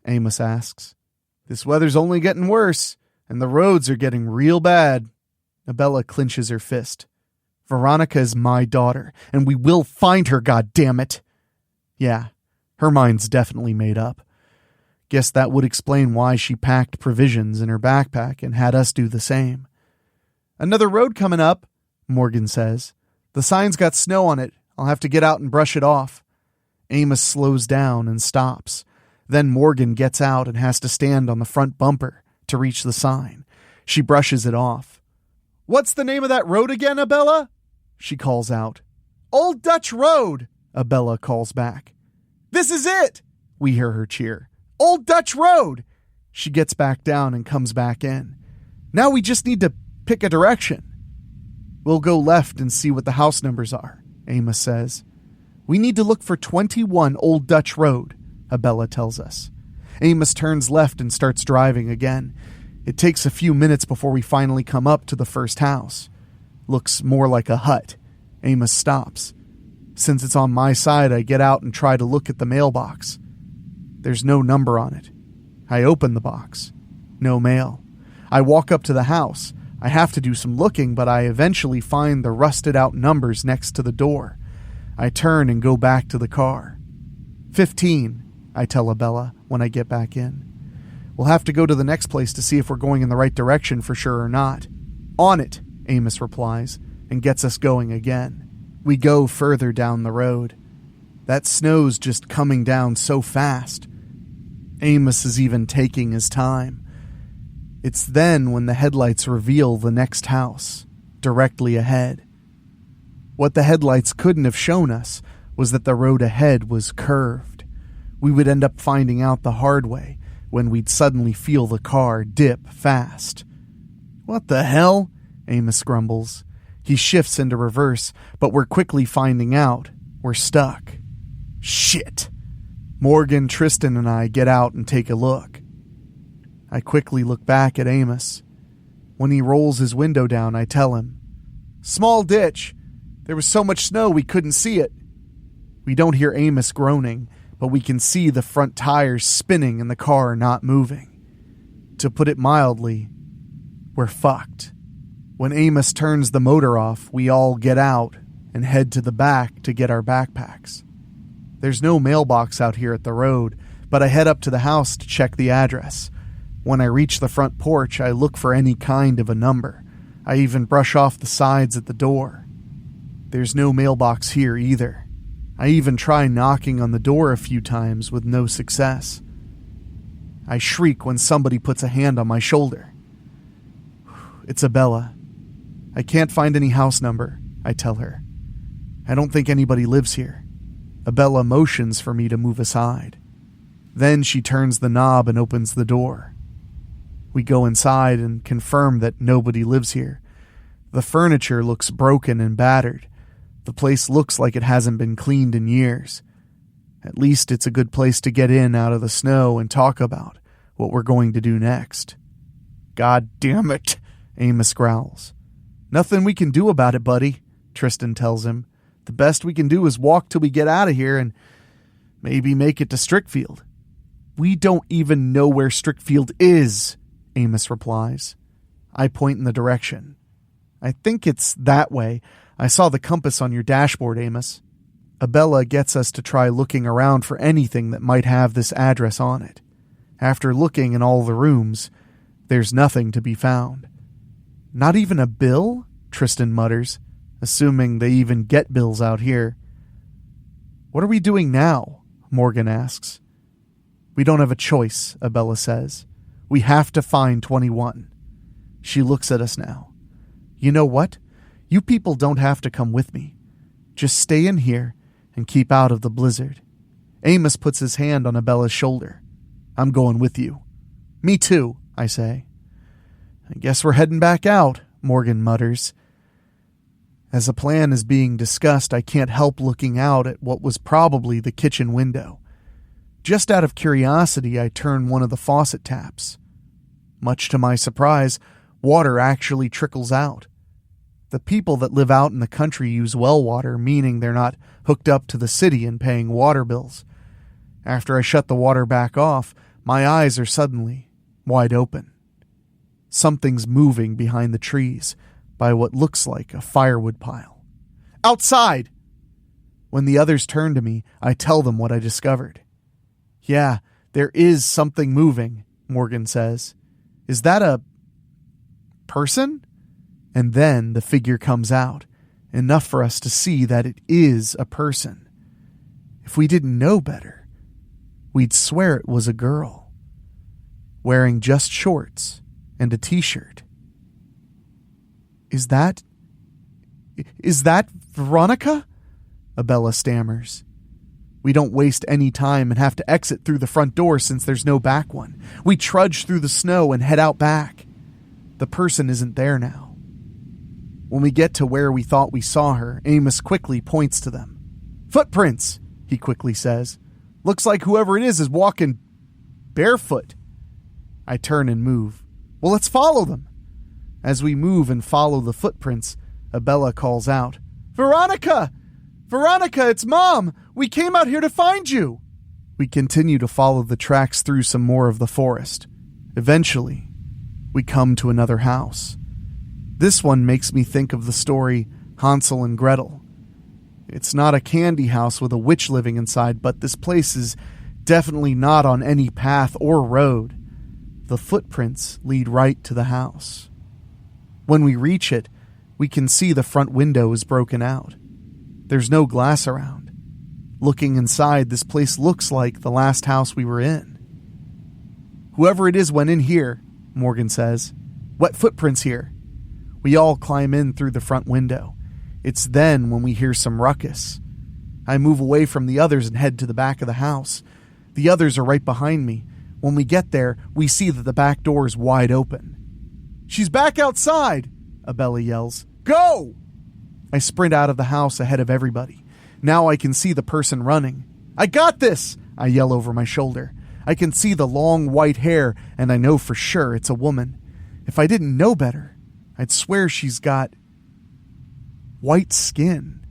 Amos asks. This weather's only getting worse, and the roads are getting real bad. Abella clenches her fist. Veronica is my daughter, and we will find her, goddammit. Yeah, her mind's definitely made up. Guess that would explain why she packed provisions in her backpack and had us do the same. Another road coming up, Morgan says. The sign's got snow on it. I'll have to get out and brush it off. Amos slows down and stops. Then Morgan gets out and has to stand on the front bumper to reach the sign. She brushes it off. What's the name of that road again, Abella? She calls out. Old Dutch Road, Abella calls back. This is it, we hear her cheer. Old Dutch Road. She gets back down and comes back in. Now we just need to pick a direction. We'll go left and see what the house numbers are, Amos says. We need to look for 21 Old Dutch Road, Abella tells us. Amos turns left and starts driving again. It takes a few minutes before we finally come up to the first house. Looks more like a hut. Amos stops. Since it's on my side, I get out and try to look at the mailbox. There's no number on it. I open the box. No mail. I walk up to the house. I have to do some looking, but I eventually find the rusted out numbers next to the door. I turn and go back to the car. 15, I tell Abella when I get back in. We'll have to go to the next place to see if we're going in the right direction for sure or not. On it, Amos replies, and gets us going again. We go further down the road. That snow's just coming down so fast. Amos is even taking his time. It's then when the headlights reveal the next house, directly ahead. What the headlights couldn't have shown us was that the road ahead was curved. We would end up finding out the hard way when we'd suddenly feel the car dip fast. What the hell? Amos grumbles. He shifts into reverse, but we're quickly finding out we're stuck. Shit. Morgan, Tristan, and I get out and take a look. I quickly look back at Amos. When he rolls his window down, I tell him, Small ditch. There was so much snow we couldn't see it. We don't hear Amos groaning, but we can see the front tires spinning and the car not moving. To put it mildly, we're fucked. When Amos turns the motor off, we all get out and head to the back to get our backpacks. There's no mailbox out here at the road, but I head up to the house to check the address. When I reach the front porch, I look for any kind of a number. I even brush off the sides at the door. There's no mailbox here either. I even try knocking on the door a few times with no success. I shriek when somebody puts a hand on my shoulder. It's Abella. I can't find any house number, I tell her. I don't think anybody lives here. Abella motions for me to move aside. Then she turns the knob and opens the door. We go inside and confirm that nobody lives here. The furniture looks broken and battered. The place looks like it hasn't been cleaned in years. At least it's a good place to get in out of the snow and talk about what we're going to do next. God damn it, Amos growls. Nothing we can do about it, buddy, Tristan tells him. The best we can do is walk till we get out of here and maybe make it to Strickfield. We don't even know where Strickfield is, Amos replies. I point in the direction. I think it's that way. I saw the compass on your dashboard, Amos. Abella gets us to try looking around for anything that might have this address on it. After looking in all the rooms, there's nothing to be found. Not even a bill? Tristan mutters, assuming they even get bills out here. What are we doing now? Morgan asks. We don't have a choice, Abella says. We have to find 21. She looks at us now. You know what? You people don't have to come with me. Just stay in here and keep out of the blizzard. Amos puts his hand on Abella's shoulder. I'm going with you. Me too, I say. I guess we're heading back out, Morgan mutters. As a plan is being discussed, I can't help looking out at what was probably the kitchen window. Just out of curiosity, I turn one of the faucet taps. Much to my surprise, water actually trickles out. The people that live out in the country use well water, meaning they're not hooked up to the city and paying water bills. After I shut the water back off, my eyes are suddenly wide open. Something's moving behind the trees by what looks like a firewood pile. Outside! When the others turn to me, I tell them what I discovered. Yeah, there is something moving, Morgan says. Is that a person? And then the figure comes out, enough for us to see that it is a person. If we didn't know better, we'd swear it was a girl, wearing just shorts and a t-shirt. Is that Veronica? Abella stammers. We don't waste any time and have to exit through the front door since there's no back one. We trudge through the snow and head out back. The person isn't there now. When we get to where we thought we saw her, Amos quickly points to them. Footprints, he quickly says. Looks like whoever it is walking barefoot. I turn and move. Well, let's follow them. As we move and follow the footprints, Abella calls out, Veronica! Veronica, it's Mom! We came out here to find you! We continue to follow the tracks through some more of the forest. Eventually, we come to another house. This one makes me think of the story Hansel and Gretel. It's not a candy house with a witch living inside, but this place is definitely not on any path or road. The footprints lead right to the house. When we reach it, we can see the front window is broken out. There's no glass around. Looking inside, this place looks like the last house we were in. Whoever it is went in here, Morgan says. Wet footprints here. We all climb in through the front window. It's then when we hear some ruckus. I move away from the others and head to the back of the house. The others are right behind me. When we get there, we see that the back door is wide open. She's back outside, Abella yells. Go! I sprint out of the house ahead of everybody. Now I can see the person running. I got this! I yell over my shoulder. I can see the long white hair, and I know for sure it's a woman. If I didn't know better, I'd swear she's got white skin.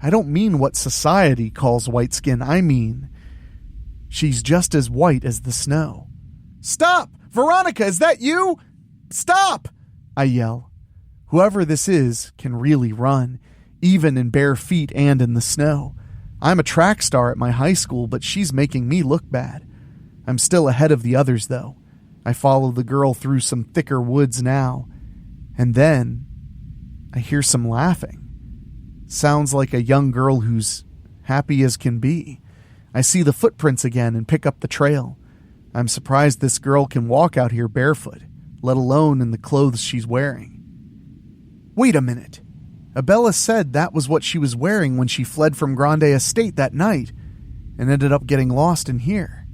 I don't mean what society calls white skin. I mean, she's just as white as the snow. Stop! Veronica, is that you? Stop! I yell. Whoever this is can really run, even in bare feet and in the snow. I'm a track star at my high school, but she's making me look bad. I'm still ahead of the others, though. I follow the girl through some thicker woods now. And then I hear some laughing. Sounds like a young girl who's happy as can be. I see the footprints again and pick up the trail. I'm surprised this girl can walk out here barefoot, let alone in the clothes she's wearing. Wait a minute. Abella said that was what she was wearing when she fled from Grande Estate that night and ended up getting lost in here.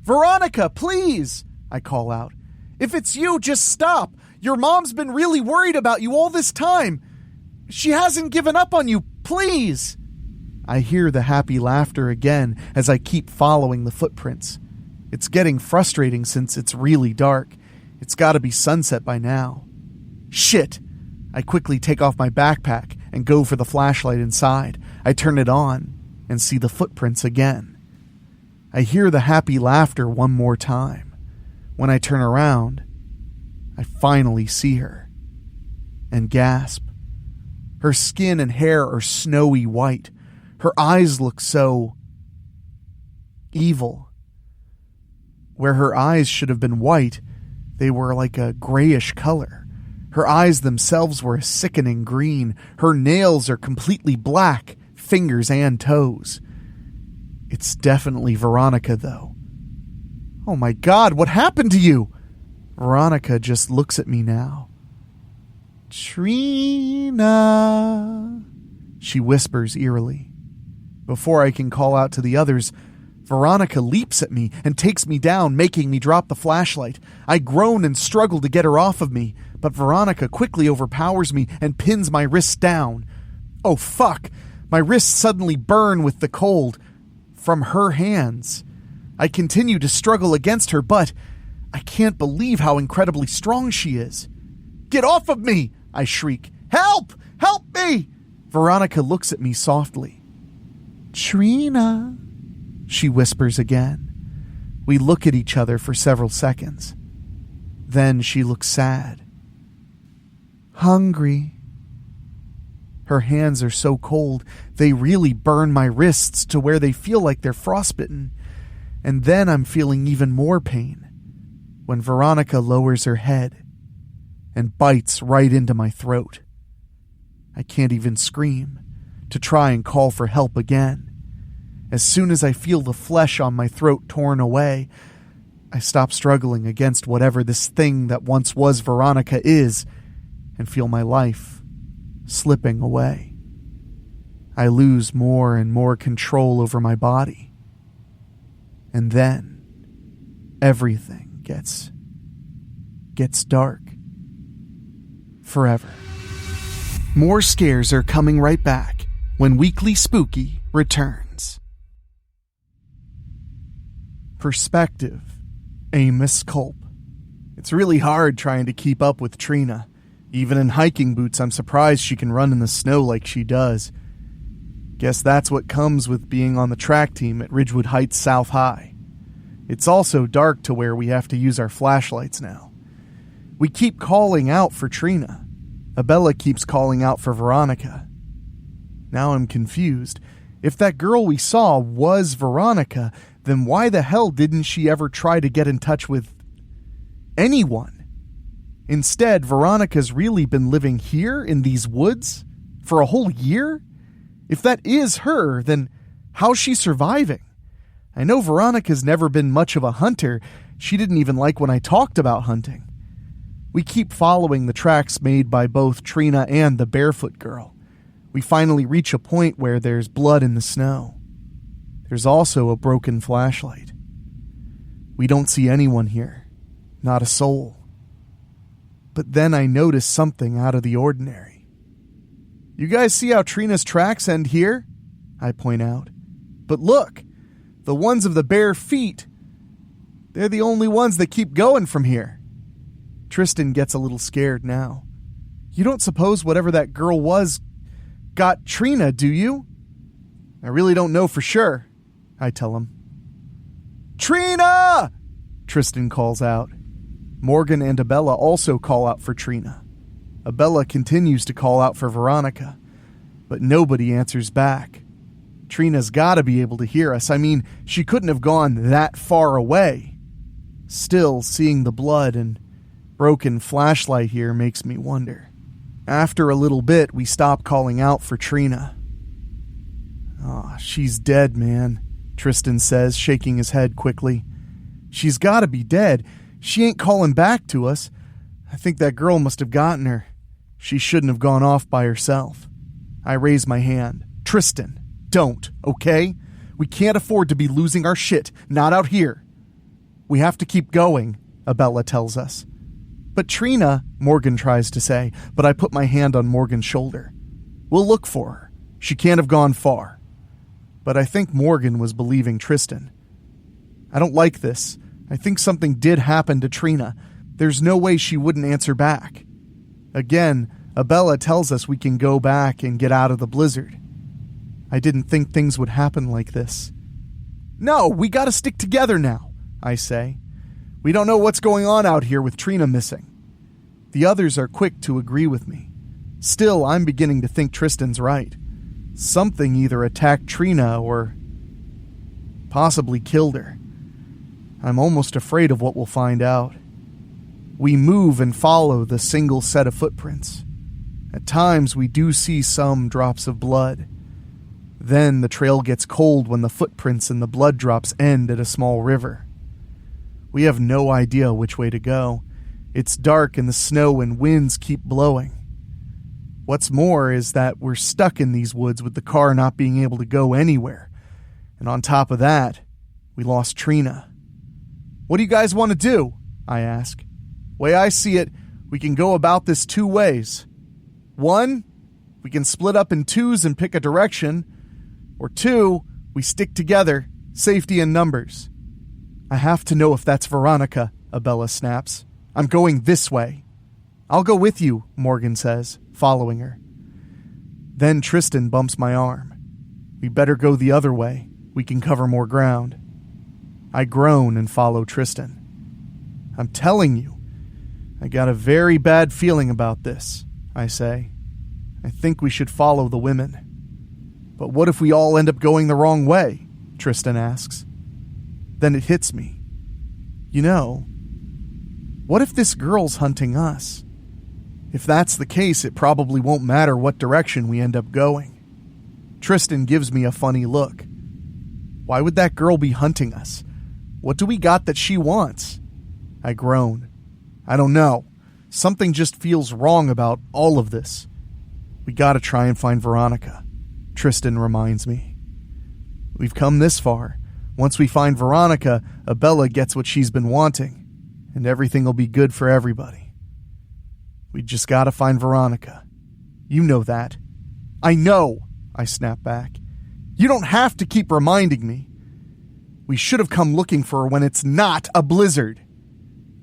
Veronica, please! I call out. If it's you, just stop. Your mom's been really worried about you all this time. She hasn't given up on you. Please! I hear the happy laughter again as I keep following the footprints. It's getting frustrating since it's really dark. It's gotta be sunset by now. Shit! I quickly take off my backpack and go for the flashlight inside. I turn it on and see the footprints again. I hear the happy laughter one more time. When I turn around, I finally see her and gasp. Her skin and hair are snowy white. Her eyes look so evil. Where her eyes should have been white, they were like a grayish color. Her eyes themselves were a sickening green. Her nails are completely black, fingers and toes. It's definitely Veronica, though. Oh my God, what happened to you? Veronica just looks at me now. Trina, she whispers eerily. Before I can call out to the others, Veronica leaps at me and takes me down, making me drop the flashlight. I groan and struggle to get her off of me, but Veronica quickly overpowers me and pins my wrists down. Oh fuck! My wrists suddenly burn with the cold from her hands. I continue to struggle against her, but I can't believe how incredibly strong she is. Get off of me! I shriek. Help! Help me! Veronica looks at me softly. Trina, she whispers again. We look at each other for several seconds. Then she looks sad. Hungry. Her hands are so cold, they really burn my wrists to where they feel like they're frostbitten. And then I'm feeling even more pain when Veronica lowers her head and bites right into my throat. I can't even scream to try and call for help again. As soon as I feel the flesh on my throat torn away, I stop struggling against whatever this thing that once was Veronica is and feel my life slipping away. I lose more and more control over my body. And then everything gets dark. Forever. More scares are coming right back when Weekly Spooky returns. Perspective. Amos Culp. It's really hard trying to keep up with Trina. Even in hiking boots, I'm surprised she can run in the snow like she does. Guess that's what comes with being on the track team at Ridgewood Heights South High. It's also dark to where we have to use our flashlights now. We keep calling out for Trina. Abella keeps calling out for Veronica. Now I'm confused. If that girl we saw was Veronica, then why the hell didn't she ever try to get in touch with anyone? Instead, Veronica's really been living here in these woods for a whole year? If that is her, then how's she surviving? I know Veronica's never been much of a hunter. She didn't even like when I talked about hunting. We keep following the tracks made by both Trina and the barefoot girl. We finally reach a point where there's blood in the snow. There's also a broken flashlight. We don't see anyone here. Not a soul. But then I notice something out of the ordinary. You guys see how Trina's tracks end here? I point out. But look, the ones of the bare feet, they're the only ones that keep going from here. Tristan gets a little scared now. You don't suppose whatever that girl was got Trina, do you? I really don't know for sure, I tell him. Trina! Tristan calls out. Morgan and Abella also call out for Trina. Abella continues to call out for Veronica, but nobody answers back. Trina's gotta be able to hear us. I mean, she couldn't have gone that far away. Still, seeing the blood and broken flashlight here makes me wonder. After a little bit, we stop calling out for Trina. "Ah, she's dead, man," Tristan says, shaking his head quickly. "She's gotta be dead. She ain't calling back to us. I think that girl must have gotten her. She shouldn't have gone off by herself." I raise my hand. "Tristan, don't, okay? We can't afford to be losing our shit, not out here." "We have to keep going," Abella tells us. "But Trina," Morgan tries to say, but I put my hand on Morgan's shoulder. "We'll look for her. She can't have gone far." But I think Morgan was believing Tristan. "I don't like this. I think something did happen to Trina. There's no way she wouldn't answer back." Again, Abella tells us we can go back and get out of the blizzard. I didn't think things would happen like this. "No, we gotta stick together now," I say. "We don't know what's going on out here with Trina missing." The others are quick to agree with me. Still, I'm beginning to think Tristan's right. Something either attacked Trina or possibly killed her. I'm almost afraid of what we'll find out. We move and follow the single set of footprints. At times, we do see some drops of blood. Then the trail gets cold when the footprints and the blood drops end at a small river. We have no idea which way to go. It's dark and the snow and winds keep blowing. What's more is that we're stuck in these woods with the car not being able to go anywhere. And on top of that, we lost Trina. "What do you guys want to do?" I ask. "Way I see it, we can go about this two ways. One, we can split up in twos and pick a direction. Or two, we stick together, safety in numbers." "I have to know if that's Veronica," Abella snaps. "I'm going this way." "I'll go with you," Morgan says, following her. Then Tristan bumps my arm. "We better go the other way. We can cover more ground." I groan and follow Tristan. "I'm telling you, I got a very bad feeling about this," I say. I think we should follow the women. But what if we all end up going the wrong way? Tristan asks. Then it hits me. You know, what if this girl's hunting us? If that's the case, it probably won't matter what direction we end up going. Tristan gives me a funny look. Why would that girl be hunting us? What do we got that she wants? I groan. I don't know. Something just feels wrong about all of this. We gotta try and find Veronica, Tristan reminds me. We've come this far. Once we find Veronica, Abella gets what she's been wanting, and everything will be good for everybody. We just gotta find Veronica. You know that. I know, I snap back. You don't have to keep reminding me. We should have come looking for her when it's not a blizzard.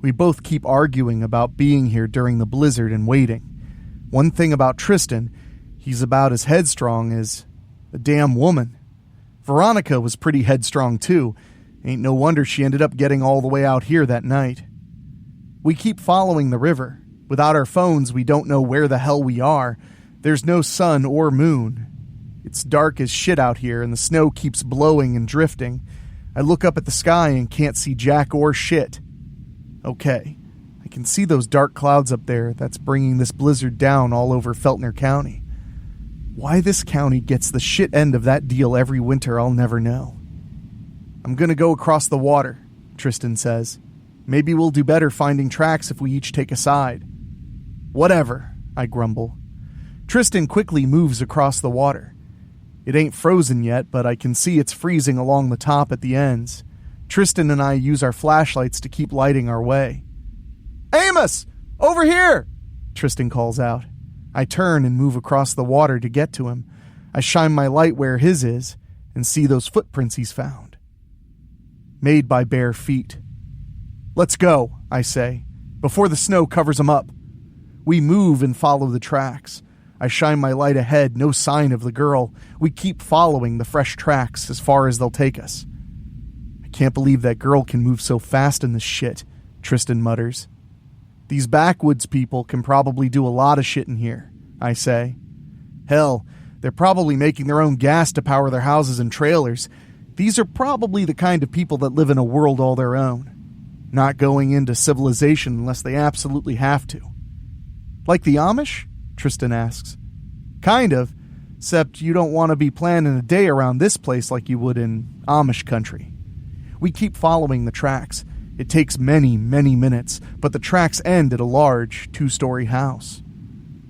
We both keep arguing about being here during the blizzard and waiting. One thing about Tristan, he's about as headstrong as a damn woman. Veronica was pretty headstrong too. Ain't no wonder she ended up getting all the way out here that night. We keep following the river. Without our phones, we don't know where the hell we are. There's no sun or moon. It's dark as shit out here, and the snow keeps blowing and drifting. I look up at the sky and can't see jack or shit. Okay, I can see those dark clouds up there that's bringing this blizzard down all over Feltner County. Why this county gets the shit end of that deal every winter, I'll never know. I'm gonna go across the water, Tristan says. Maybe we'll do better finding tracks if we each take a side. Whatever, I grumble. Tristan quickly moves across the water. It ain't frozen yet, but I can see it's freezing along the top at the ends. Tristan and I use our flashlights to keep lighting our way. Amos! Over here! Tristan calls out. I turn and move across the water to get to him. I shine my light where his is and see those footprints he's found. Made by bare feet. Let's go, I say, before the snow covers them up. We move and follow the tracks. I shine my light ahead, no sign of the girl. We keep following the fresh tracks as far as they'll take us. I can't believe that girl can move so fast in this shit, Tristan mutters. These backwoods people can probably do a lot of shit in here, I say. Hell, they're probably making their own gas to power their houses and trailers. These are probably the kind of people that live in a world all their own, not going into civilization unless they absolutely have to. Like the Amish? Tristan asks. Kind of, except you don't want to be planning a day around this place like you would in Amish country. We keep following the tracks. It takes many, many minutes, but the tracks end at a large, 2-story house.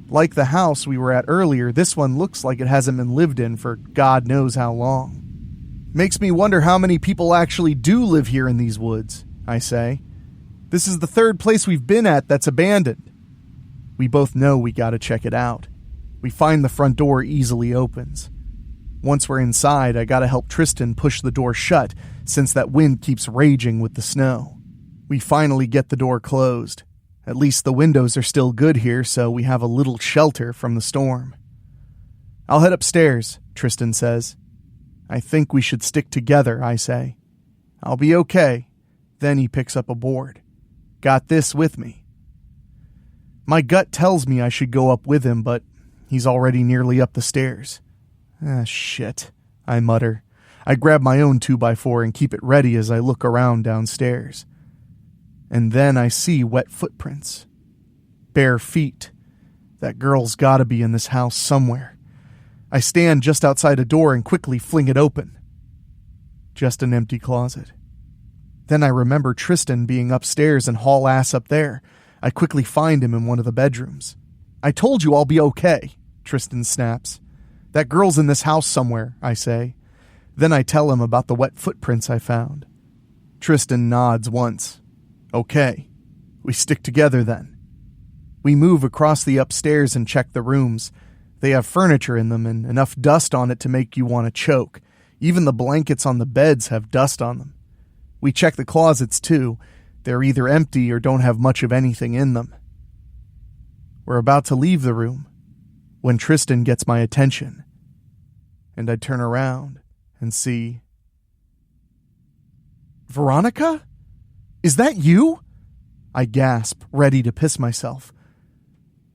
Like the house we were at earlier, this one looks like it hasn't been lived in for God knows how long. Makes me wonder how many people actually do live here in these woods, I say. This is the third place we've been at that's abandoned. We both know we gotta check it out. We find the front door easily opens. Once we're inside, I gotta help Tristan push the door shut since that wind keeps raging with the snow. We finally get the door closed. At least the windows are still good here, so we have a little shelter from the storm. I'll head upstairs, Tristan says. I think we should stick together, I say. I'll be okay. Then he picks up a board. Got this with me. My gut tells me I should go up with him, but he's already nearly up the stairs. Shit, I mutter. I grab my own 2x4 and keep it ready as I look around downstairs. And then I see wet footprints. Bare feet. That girl's gotta be in this house somewhere. I stand just outside a door and quickly fling it open. Just an empty closet. Then I remember Tristan being upstairs and haul ass up there. I quickly find him in one of the bedrooms. I told you I'll be okay, Tristan snaps. That girl's in this house somewhere, I say. Then I tell him about the wet footprints I found. Tristan nods once. Okay, we stick together then. We move across the upstairs and check the rooms. They have furniture in them and enough dust on it to make you want to choke. Even the blankets on the beds have dust on them. We check the closets too. They're either empty or don't have much of anything in them. We're about to leave the room when Tristan gets my attention, and I turn around and see... Veronica? Is that you? I gasp, ready to piss myself.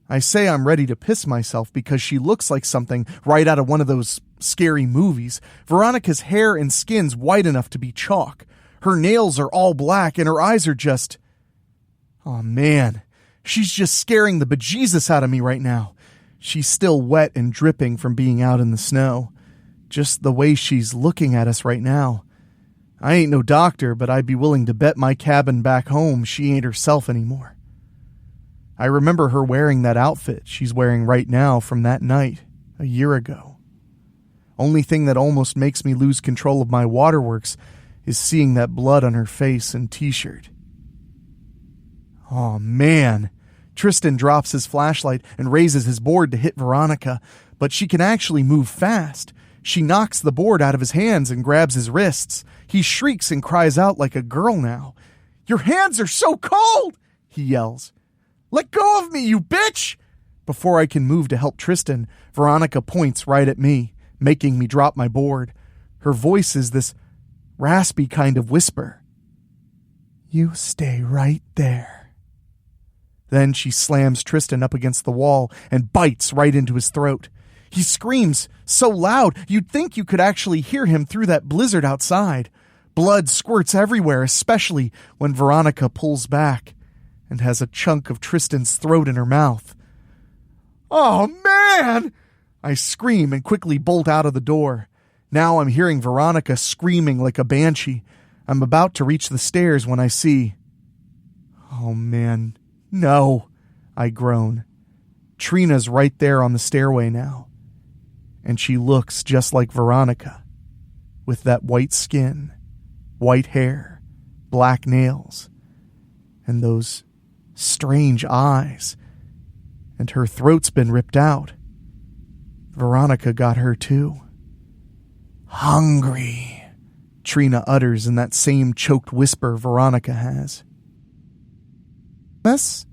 I say I'm ready to piss myself because she looks like something right out of one of those scary movies. Veronica's hair and skin's white enough to be chalk. Her nails are all black and her eyes are just... Oh man, she's just scaring the bejesus out of me right now. She's still wet and dripping from being out in the snow. Just the way she's looking at us right now. I ain't no doctor, but I'd be willing to bet my cabin back home she ain't herself anymore. I remember her wearing that outfit she's wearing right now from that night, a year ago. Only thing that almost makes me lose control of my waterworks is seeing that blood on her face and t-shirt. Oh man, Tristan drops his flashlight and raises his board to hit Veronica, but she can actually move fast. She knocks the board out of his hands and grabs his wrists. He shrieks and cries out like a girl now. "Your hands are so cold!" he yells. "Let go of me, you bitch!" Before I can move to help Tristan, Veronica points right at me, making me drop my board. Her voice is this raspy kind of whisper. "You stay right there." Then she slams Tristan up against the wall and bites right into his throat. He screams so loud you'd think you could actually hear him through that blizzard outside. Blood squirts everywhere, especially when Veronica pulls back and has a chunk of Tristan's throat in her mouth. "Oh, man!" I scream and quickly bolt out of the door. Now I'm hearing Veronica screaming like a banshee. I'm about to reach the stairs when I see... Oh, man. No, I groan. Trina's right there on the stairway now. And she looks just like Veronica, with that white skin, white hair, black nails, and those strange eyes. And her throat's been ripped out. Veronica got her too. "Hungry," Trina utters in that same choked whisper Veronica has. "Miss?"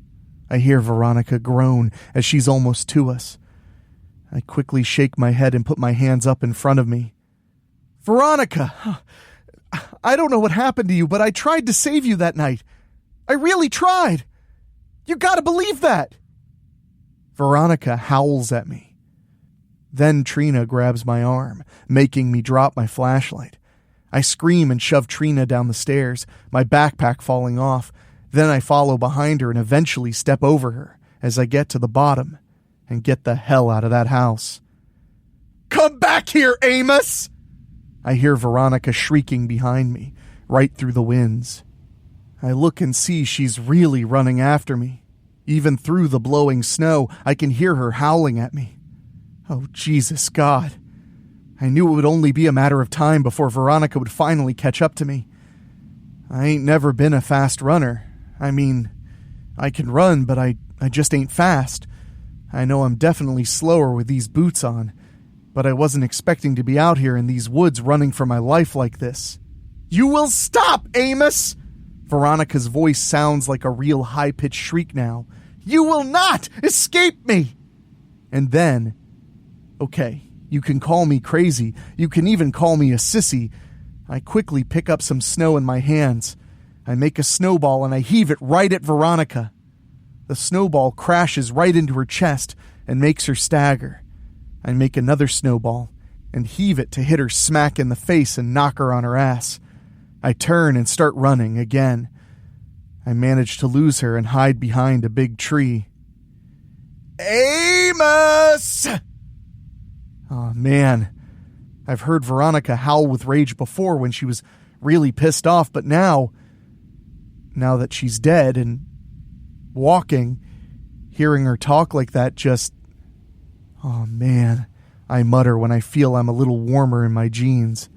I hear Veronica groan as she's almost to us. I quickly shake my head and put my hands up in front of me. "Veronica, I don't know what happened to you, but I tried to save you that night. I really tried. You gotta believe that." Veronica howls at me. Then Trina grabs my arm, making me drop my flashlight. I scream and shove Trina down the stairs, my backpack falling off. Then I follow behind her and eventually step over her as I get to the bottom and get the hell out of that house. "Come back here, Amos!" I hear Veronica shrieking behind me, right through the winds. I look and see she's really running after me. Even through the blowing snow, I can hear her howling at me. Oh, Jesus God. I knew it would only be a matter of time before Veronica would finally catch up to me. I ain't never been a fast runner. I mean, I can run, but I just ain't fast. I know I'm definitely slower with these boots on, but I wasn't expecting to be out here in these woods running for my life like this. "You will stop, Amos!" Veronica's voice sounds like a real high-pitched shriek now. "You will not escape me!" And then, okay, you can call me crazy. You can even call me a sissy. I quickly pick up some snow in my hands. I make a snowball and I heave it right at Veronica. The snowball crashes right into her chest and makes her stagger. I make another snowball and heave it to hit her smack in the face and knock her on her ass. I turn and start running again. I manage to lose her and hide behind a big tree. "Amos!" Oh, man. I've heard Veronica howl with rage before when she was really pissed off, but now that she's dead and walking, hearing her talk like that just... Oh, man, I mutter when I feel I'm a little warmer in my jeans.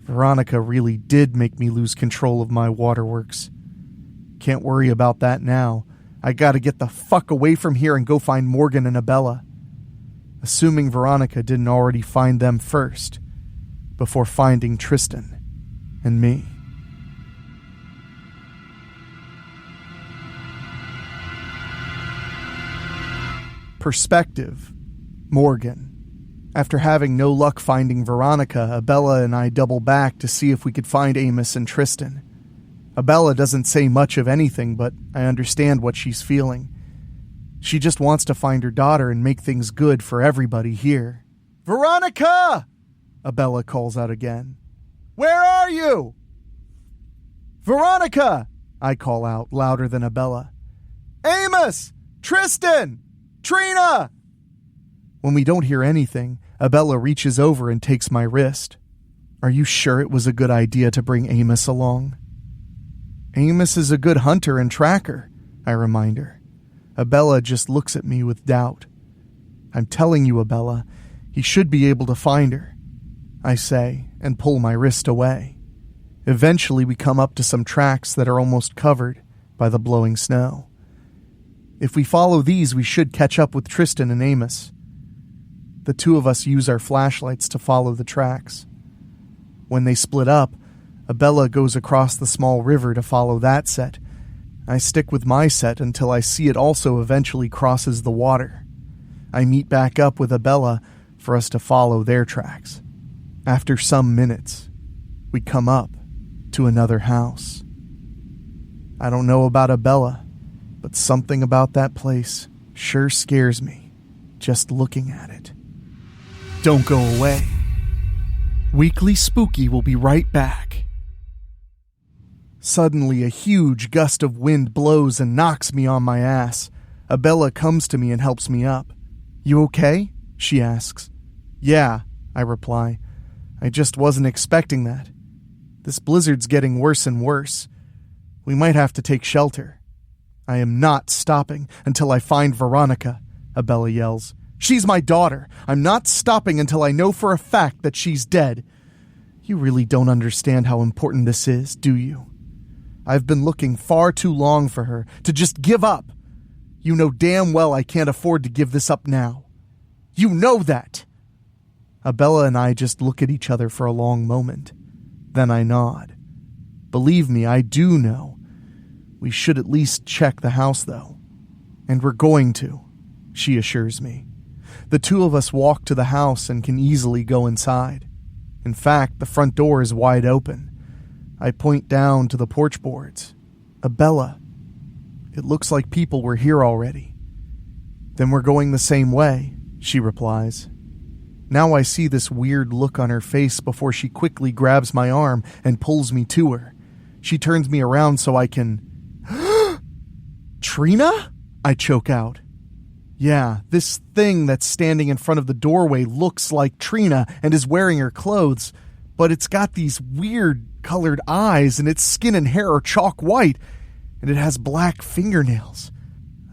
Veronica really did make me lose control of my waterworks. Can't worry about that now. I gotta get the fuck away from here and go find Morgan and Abella. Assuming Veronica didn't already find them first, before finding Tristan and me. Perspective. Morgan. After having no luck finding Veronica, Abella and I double back to see if we could find Amos and Tristan. Abella doesn't say much of anything, but I understand what she's feeling. She just wants to find her daughter and make things good for everybody here. Veronica! Abella calls out again. Where are you? Veronica! I call out, louder than Abella. Amos! Tristan! Trina! When we don't hear anything, Abella reaches over and takes my wrist. Are you sure it was a good idea to bring Amos along? Amos is a good hunter and tracker, I remind her. Abella just looks at me with doubt. I'm telling you, Abella, he should be able to find her, I say, and pull my wrist away. Eventually we come up to some tracks that are almost covered by the blowing snow. If we follow these, we should catch up with Tristan and Amos. The two of us use our flashlights to follow the tracks. When they split up, Abella goes across the small river to follow that set. I stick with my set until I see it also eventually crosses the water. I meet back up with Abella for us to follow their tracks. After some minutes, we come up to another house. I don't know about Abella, but something about that place sure scares me just looking at it. Don't go away. Weekly Spooky will be right back. Suddenly, a huge gust of wind blows and knocks me on my ass. Abella comes to me and helps me up. You okay? She asks. Yeah, I reply. I just wasn't expecting that. This blizzard's getting worse and worse. We might have to take shelter. I am not stopping until I find Veronica, Abella yells. She's my daughter. I'm not stopping until I know for a fact that she's dead. You really don't understand how important this is, do you? I've been looking far too long for her to just give up. You know damn well I can't afford to give this up now. You know that. Abella and I just look at each other for a long moment. Then I nod. Believe me, I do know. We should at least check the house, though. And we're going to, she assures me. The two of us walk to the house and can easily go inside. In fact, the front door is wide open. I point down to the porch boards. Abella, it looks like people were here already. Then we're going the same way, she replies. Now I see this weird look on her face before she quickly grabs my arm and pulls me to her. She turns me around so I can... Trina? I choke out. Yeah, this thing that's standing in front of the doorway looks like Trina and is wearing her clothes, but it's got these weird colored eyes and its skin and hair are chalk white, and it has black fingernails.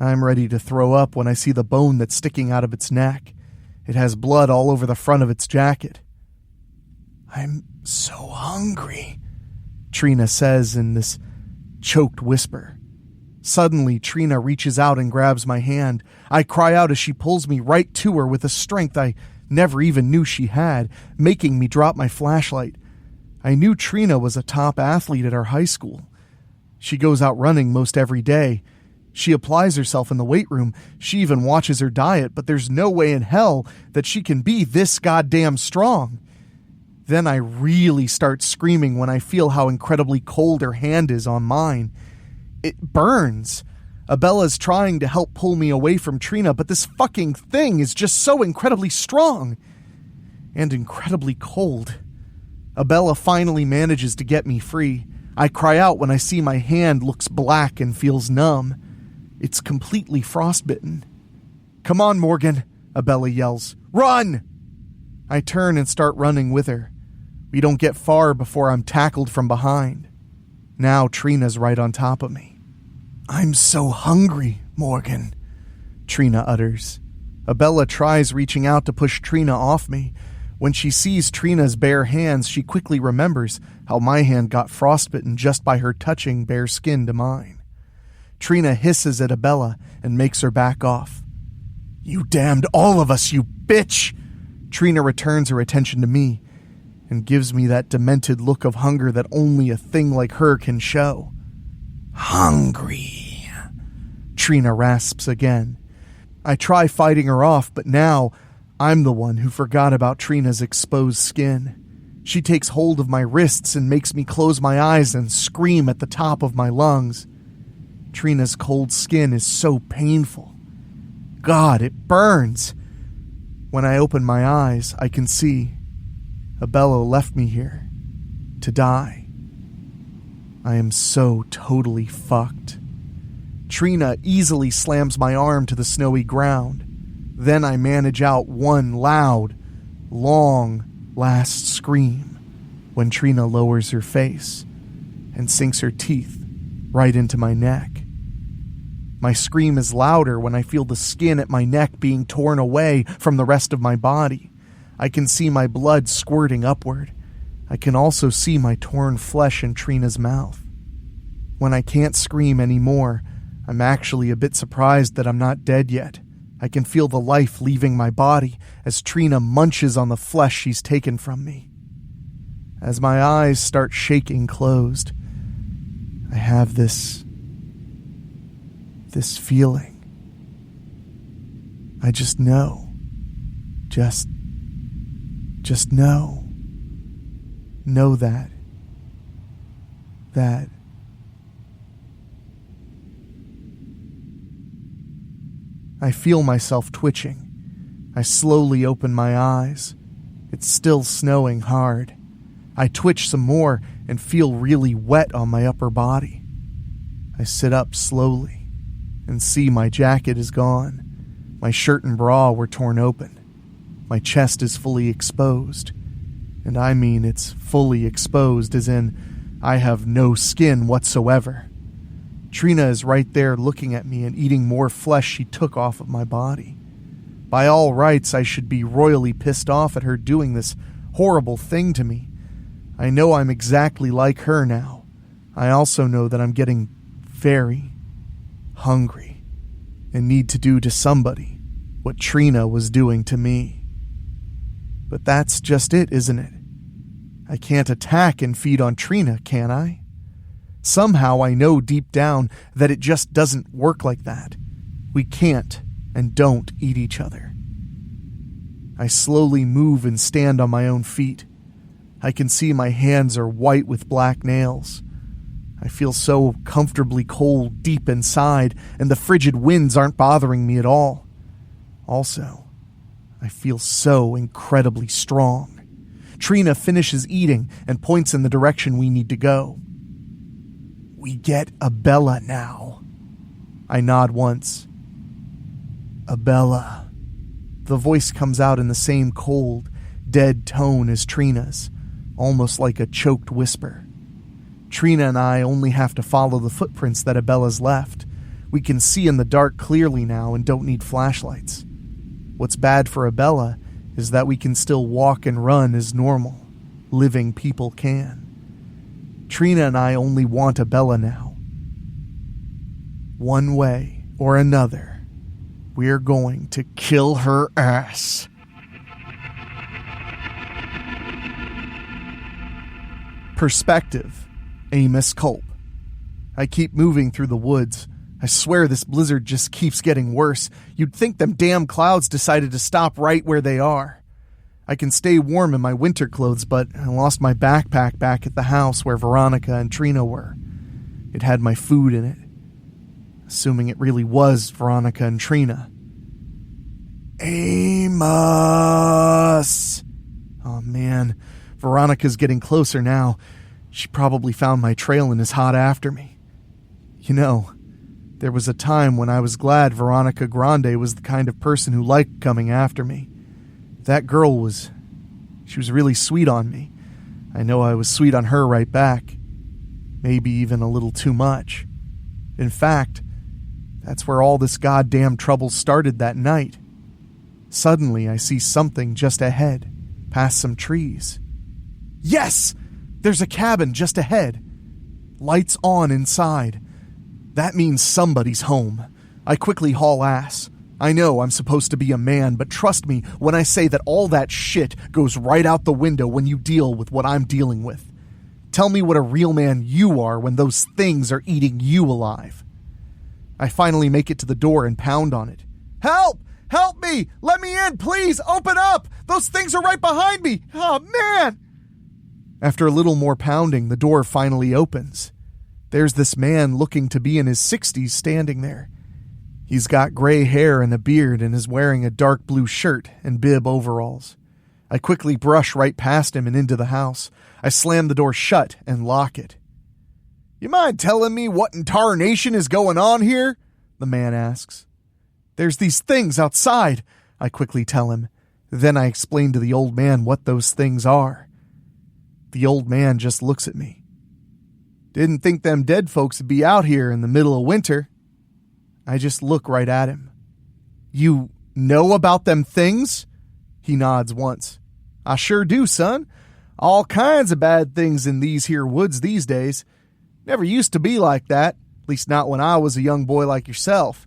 I'm ready to throw up when I see the bone that's sticking out of its neck. It has blood all over the front of its jacket. I'm so hungry, Trina says in this choked whisper. Suddenly, Trina reaches out and grabs my hand. I cry out as she pulls me right to her with a strength I never even knew she had, making me drop my flashlight. I knew Trina was a top athlete at our high school. She goes out running most every day. She applies herself in the weight room. She even watches her diet, but there's no way in hell that she can be this goddamn strong. Then I really start screaming when I feel how incredibly cold her hand is on mine. It burns. Abella's trying to help pull me away from Trina, but this fucking thing is just so incredibly strong and incredibly cold. Abella finally manages to get me free. I cry out when I see my hand looks black and feels numb. It's completely frostbitten. Come on, Morgan, Abella yells. Run! I turn and start running with her. We don't get far before I'm tackled from behind. Now Trina's right on top of me. I'm so hungry, Morgan, Trina utters. Abella tries reaching out to push Trina off me. When she sees Trina's bare hands, she quickly remembers how my hand got frostbitten just by her touching bare skin to mine. Trina hisses at Abella and makes her back off. You damned all of us, you bitch! Trina returns her attention to me and gives me that demented look of hunger that only a thing like her can show. Hungry, Trina rasps again. I try fighting her off, but now I'm the one who forgot about Trina's exposed skin. She takes hold of my wrists and makes me close my eyes and scream at the top of my lungs. Trina's cold skin is so painful. God, it burns. When I open my eyes, I can see Abella left me here to die. I am so totally fucked. Trina easily slams my arm to the snowy ground. Then I manage out one loud, long, last scream when Trina lowers her face and sinks her teeth right into my neck. My scream is louder when I feel the skin at my neck being torn away from the rest of my body. I can see my blood squirting upward. I can also see my torn flesh in Trina's mouth. When I can't scream anymore, I'm actually a bit surprised that I'm not dead yet. I can feel the life leaving my body as Trina munches on the flesh she's taken from me. As my eyes start shaking closed, I have this feeling. I just know. Just know. Know that. I feel myself twitching. I slowly open my eyes. It's still snowing hard. I twitch some more and feel really wet on my upper body. I sit up slowly and see my jacket is gone. My shirt and bra were torn open. My chest is fully exposed. And I mean it's fully exposed as in I have no skin whatsoever. Trina is right there looking at me and eating more flesh she took off of my body. By all rights, I should be royally pissed off at her doing this horrible thing to me. I know I'm exactly like her now. I also know that I'm getting very hungry and need to do to somebody what Trina was doing to me. But that's just it, isn't it? I can't attack and feed on Trina, can I? Somehow I know deep down that it just doesn't work like that. We can't and don't eat each other. I slowly move and stand on my own feet. I can see my hands are white with black nails. I feel so comfortably cold deep inside, and the frigid winds aren't bothering me at all. Also, I feel so incredibly strong. Trina finishes eating and points in the direction we need to go. We get Abella now. I nod once. Abella. The voice comes out in the same cold, dead tone as Trina's, almost like a choked whisper. Trina and I only have to follow the footprints that Abella's left. We can see in the dark clearly now and don't need flashlights. What's bad for Abella is that we can still walk and run as normal, living people can. Trina and I only want Abella now. One way or another, we're going to kill her ass. Perspective. Amos Culp. I keep moving through the woods. I swear this blizzard just keeps getting worse. You'd think them damn clouds decided to stop right where they are. I can stay warm in my winter clothes, but I lost my backpack back at the house where Veronica and Trina were. It had my food in it. Assuming it really was Veronica and Trina. Amos! Oh man, Veronica's getting closer now. She probably found my trail and is hot after me. You know, there was a time when I was glad Veronica Grande was the kind of person who liked coming after me. That girl she was really sweet on me. I know I was sweet on her right back. Maybe even a little too much. In fact, that's where all this goddamn trouble started that night. Suddenly I see something just ahead, past some trees. Yes! There's a cabin just ahead. Lights on inside. That means somebody's home. I quickly haul ass. I know I'm supposed to be a man, but trust me when I say that all that shit goes right out the window when you deal with what I'm dealing with. Tell me what a real man you are when those things are eating you alive. I finally make it to the door and pound on it. Help! Help me! Let me in, please! Open up! Those things are right behind me! Oh, man! After a little more pounding, the door finally opens. There's this man looking to be in his 60s standing there. He's got gray hair and a beard and is wearing a dark blue shirt and bib overalls. I quickly brush right past him and into the house. I slam the door shut and lock it. "You mind telling me what in tarnation is going on here?" the man asks. "There's these things outside," I quickly tell him. Then I explain to the old man what those things are. The old man just looks at me. "Didn't think them dead folks would be out here in the middle of winter." I just look right at him. "You know about them things?" He nods once. "I sure do, son. All kinds of bad things in these here woods these days. Never used to be like that, at least not when I was a young boy like yourself.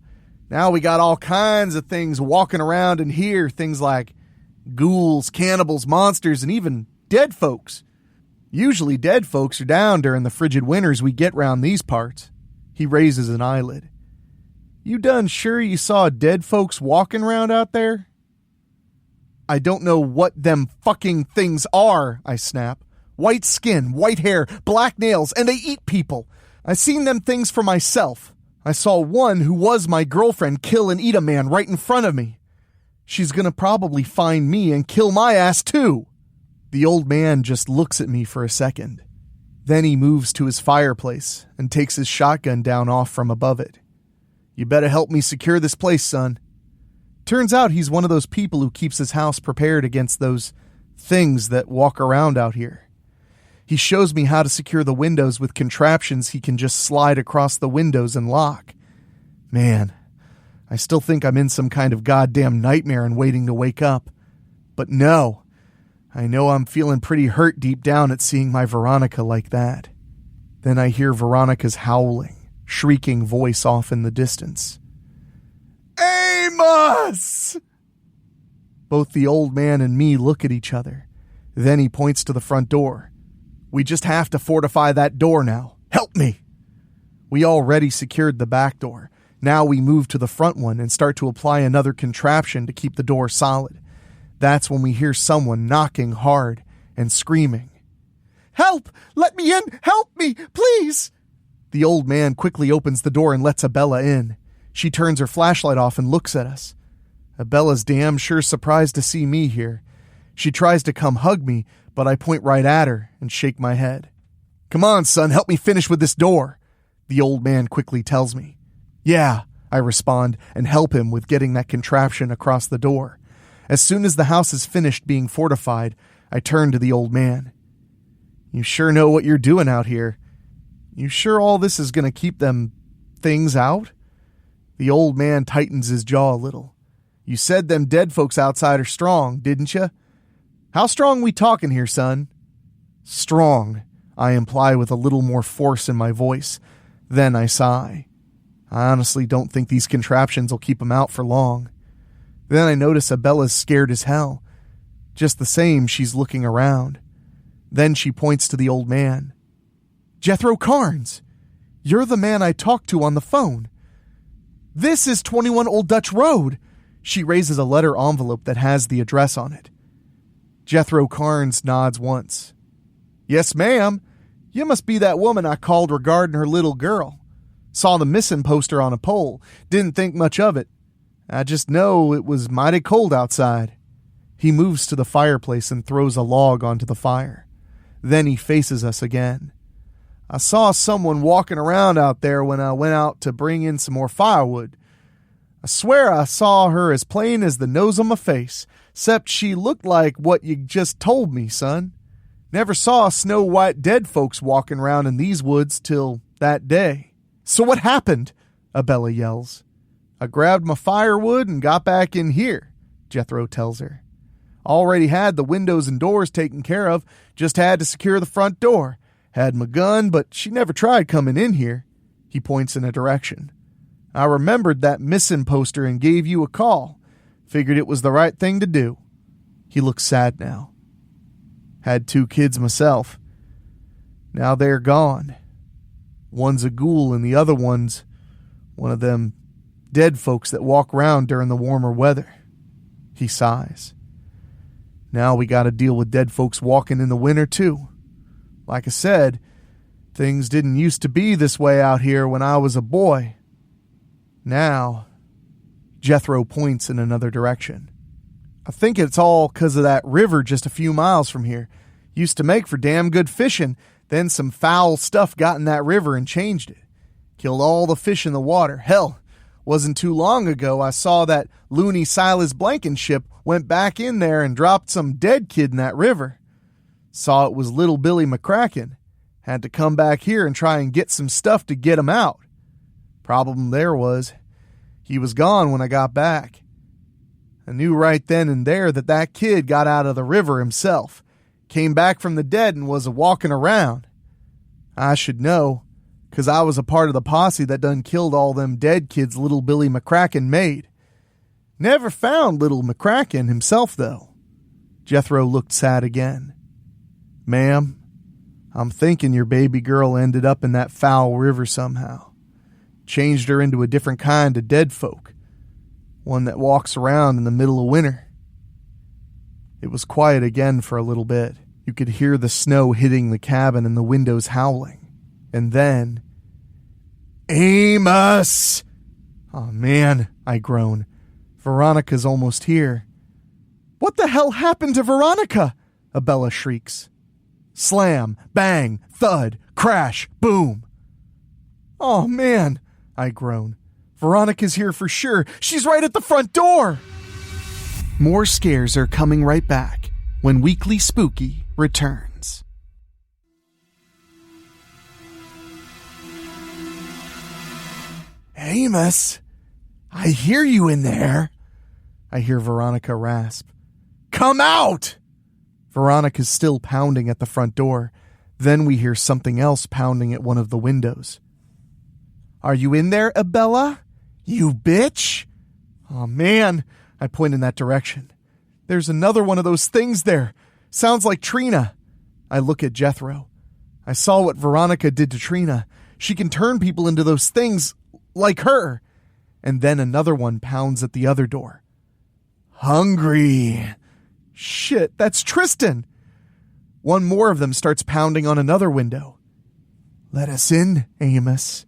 Now we got all kinds of things walking around in here, things like ghouls, cannibals, monsters, and even dead folks. Usually dead folks are down during the frigid winters we get round these parts." He raises an eyelid. "You done sure you saw dead folks walking around out there?" "I don't know what them fucking things are," I snap. "White skin, white hair, black nails, and they eat people. I seen them things for myself. I saw one who was my girlfriend kill and eat a man right in front of me. She's gonna probably find me and kill my ass too." The old man just looks at me for a second. Then he moves to his fireplace and takes his shotgun down off from above it. "You better help me secure this place, son." Turns out he's one of those people who keeps his house prepared against those things that walk around out here. He shows me how to secure the windows with contraptions he can just slide across the windows and lock. Man, I still think I'm in some kind of goddamn nightmare and waiting to wake up. But no, I know I'm feeling pretty hurt deep down at seeing my Veronica like that. Then I hear Veronica's howling, shrieking voice off in the distance. "Amos!" Both the old man and me look at each other. Then he points to the front door. "We just have to fortify that door now. Help me!" We already secured the back door. Now we move to the front one and start to apply another contraption to keep the door solid. That's when we hear someone knocking hard and screaming. "Help! Let me in! Help me! Please!" The old man quickly opens the door and lets Abella in. She turns her flashlight off and looks at us. Abella's damn sure surprised to see me here. She tries to come hug me, but I point right at her and shake my head. "Come on, son, help me finish with this door," the old man quickly tells me. "Yeah," I respond and help him with getting that contraption across the door. As soon as the house is finished being fortified, I turn to the old man. "You sure know what you're doing out here? You sure all this is going to keep them things out?" The old man tightens his jaw a little. "You said them dead folks outside are strong, didn't you? How strong we talking here, son?" "Strong," I imply with a little more force in my voice. Then I sigh. I honestly don't think these contraptions will keep them out for long. Then I notice Abella's scared as hell. Just the same, she's looking around. Then she points to the old man. "Jethro Carnes, you're the man I talked to on the phone. This is 21 Old Dutch Road." She raises a letter envelope that has the address on it. Jethro Carnes nods once. "Yes, ma'am. You must be that woman I called regarding her little girl. Saw the missing poster on a pole. Didn't think much of it. I just know it was mighty cold outside." He moves to the fireplace and throws a log onto the fire. Then he faces us again. "I saw someone walking around out there when I went out to bring in some more firewood. I swear I saw her as plain as the nose on my face, except she looked like what you just told me, son. Never saw snow white dead folks walking around in these woods till that day." "So what happened?" Abella yells. "I grabbed my firewood and got back in here," Jethro tells her. "Already had the windows and doors taken care of, just had to secure the front door. Had my gun, but she never tried coming in here." He points in a direction. "I remembered that missing poster and gave you a call. Figured it was the right thing to do." He looks sad now. "Had 2 kids myself. Now they're gone. One's a ghoul and the other one's one of them dead folks that walk around during the warmer weather." He sighs. "Now we gotta deal with dead folks walking in the winter too. Like I said, things didn't used to be this way out here when I was a boy. Now, Jethro points in another direction. I think it's all 'cause of that river just a few miles from here. Used to make for damn good fishing, then some foul stuff got in that river and changed it. Killed all the fish in the water. Hell, wasn't too long ago I saw that loony Silas Blankenship went back in there and dropped some dead kid in that river. Saw it was little Billy McCracken. Had to come back here and try and get some stuff to get him out. Problem there was, he was gone when I got back. I knew right then and there that that kid got out of the river himself, came back from the dead and was a-walking around. I should know, 'cause I was a part of the posse that done killed all them dead kids little Billy McCracken made. Never found little McCracken himself, though. Jethro looked sad again. Ma'am, I'm thinking your baby girl ended up in that foul river somehow. Changed her into a different kind of dead folk. One that walks around in the middle of winter. It was quiet again for a little bit. You could hear the snow hitting the cabin and the windows howling. And then... Amos! Oh man, I groan. Veronica's almost here. What the hell happened to Veronica? Abella shrieks. Slam, bang, thud, crash, boom. Oh man, I groan. Veronica's here for sure. She's right at the front door. More scares are coming right back when Weekly Spooky returns. Amos, I hear you in there. I hear Veronica rasp. Come out! Veronica's still pounding at the front door. Then we hear something else pounding at one of the windows. Are you in there, Abella? You bitch! Oh man, I point in that direction. There's another one of those things there. Sounds like Trina. I look at Jethro. I saw what Veronica did to Trina. She can turn people into those things like her. And then another one pounds at the other door. Hungry. Shit, that's Tristan. One more of them starts pounding on another window. Let us in, Amos.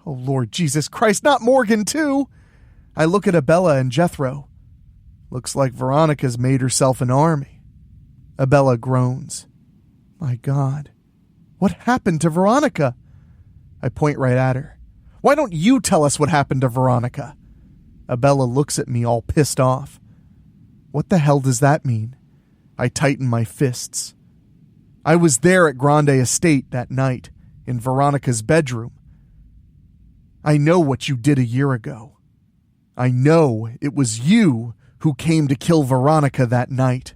Oh, Lord Jesus Christ, not Morgan, too. I look at Abella and Jethro. Looks like Veronica's made herself an army. Abella groans. My God, what happened to Veronica? I point right at her. Why don't you tell us what happened to Veronica? Abella looks at me all pissed off. What the hell does that mean? I tighten my fists. I was there at Grande Estate that night, in Veronica's bedroom. I know what you did a year ago. I know it was you who came to kill Veronica that night.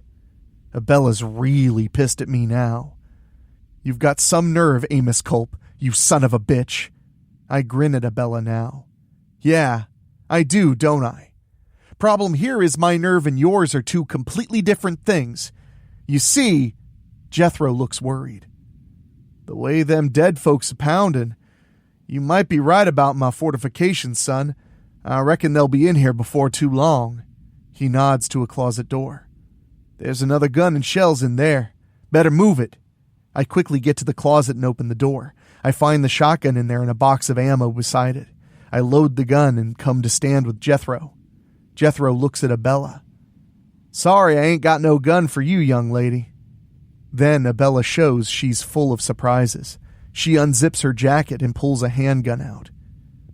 Abella's really pissed at me now. You've got some nerve, Amos Culp, you son of a bitch. I grin at Abella now. Yeah, I do, don't I? Problem here is my nerve and yours are two completely different things. You see, Jethro looks worried. The way them dead folks are pounding, you might be right about my fortifications, son. I reckon they'll be in here before too long. He nods to a closet door. There's another gun and shells in there. Better move it. I quickly get to the closet and open the door. I find the shotgun in there and a box of ammo beside it. I load the gun and come to stand with Jethro. Jethro looks at Abella. Sorry, I ain't got no gun for you, young lady. Then Abella shows she's full of surprises. She unzips her jacket and pulls a handgun out.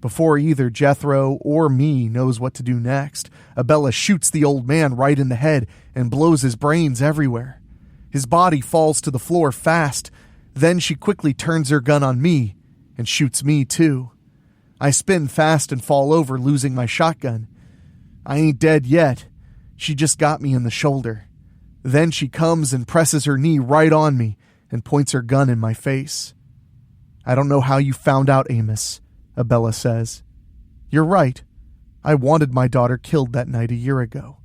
Before either Jethro or me knows what to do next, Abella shoots the old man right in the head and blows his brains everywhere. His body falls to the floor fast. Then she quickly turns her gun on me and shoots me too. I spin fast and fall over, losing my shotgun. I ain't dead yet. She just got me in the shoulder. Then she comes and presses her knee right on me and points her gun in my face. I don't know how you found out, Amos, Abella says. You're right. I wanted my daughter killed that night a year ago.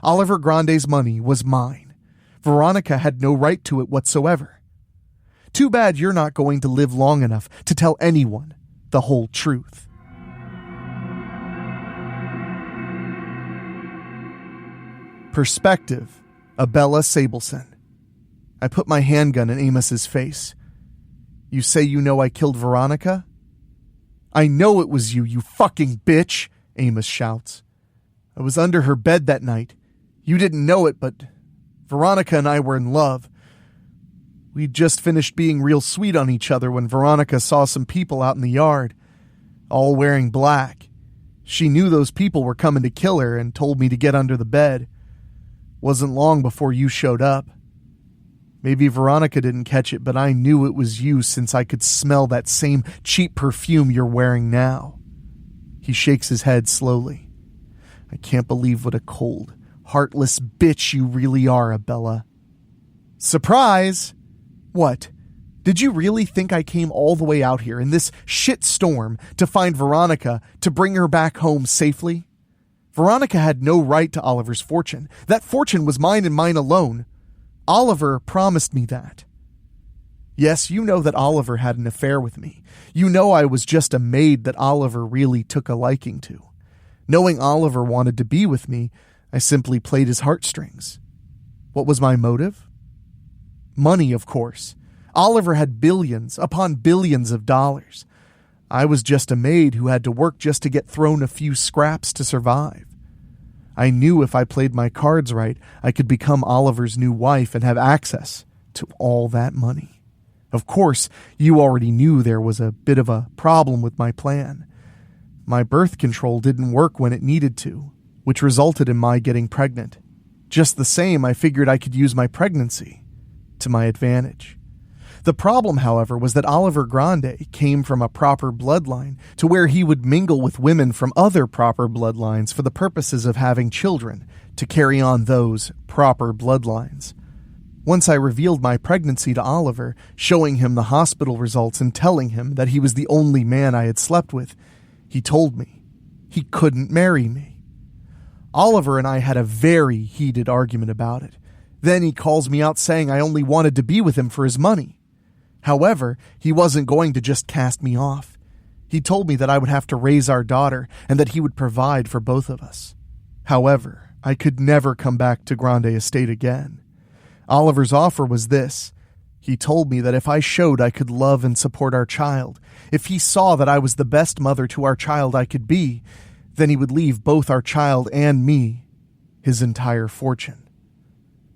Oliver Grande's money was mine. Veronica had no right to it whatsoever. Too bad you're not going to live long enough to tell anyone the whole truth. Perspective, Abella Sableson. I put my handgun in Amos's face. You say you know I killed Veronica? I know it was you, you fucking bitch, Amos shouts. I was under her bed that night. You didn't know it, but Veronica and I were in love. We'd just finished being real sweet on each other when Veronica saw some people out in the yard, all wearing black. She knew those people were coming to kill her and told me to get under the bed. Wasn't long before you showed up. Maybe Veronica didn't catch it, but I knew it was you since I could smell that same cheap perfume you're wearing now. He shakes his head slowly. I can't believe what a cold, heartless bitch you really are, Abella. Surprise! What? Did you really think I came all the way out here in this shit storm to find Veronica, to bring her back home safely? Veronica had no right to Oliver's fortune. That fortune was mine and mine alone. Oliver promised me that. Yes, you know that Oliver had an affair with me. You know I was just a maid that Oliver really took a liking to. Knowing Oliver wanted to be with me, I simply played his heartstrings. What was my motive? Money, of course. Oliver had billions upon billions of dollars. I was just a maid who had to work just to get thrown a few scraps to survive. I knew if I played my cards right, I could become Oliver's new wife and have access to all that money. Of course, you already knew there was a bit of a problem with my plan. My birth control didn't work when it needed to, which resulted in my getting pregnant. Just the same, I figured I could use my pregnancy to my advantage. The problem, however, was that Oliver Grande came from a proper bloodline to where he would mingle with women from other proper bloodlines for the purposes of having children to carry on those proper bloodlines. Once I revealed my pregnancy to Oliver, showing him the hospital results and telling him that he was the only man I had slept with, he told me he couldn't marry me. Oliver and I had a very heated argument about it. Then he calls me out saying I only wanted to be with him for his money. However, he wasn't going to just cast me off. He told me that I would have to raise our daughter and that he would provide for both of us. However, I could never come back to Grande Estate again. Oliver's offer was this. He told me that if I showed I could love and support our child, if he saw that I was the best mother to our child I could be, then he would leave both our child and me his entire fortune.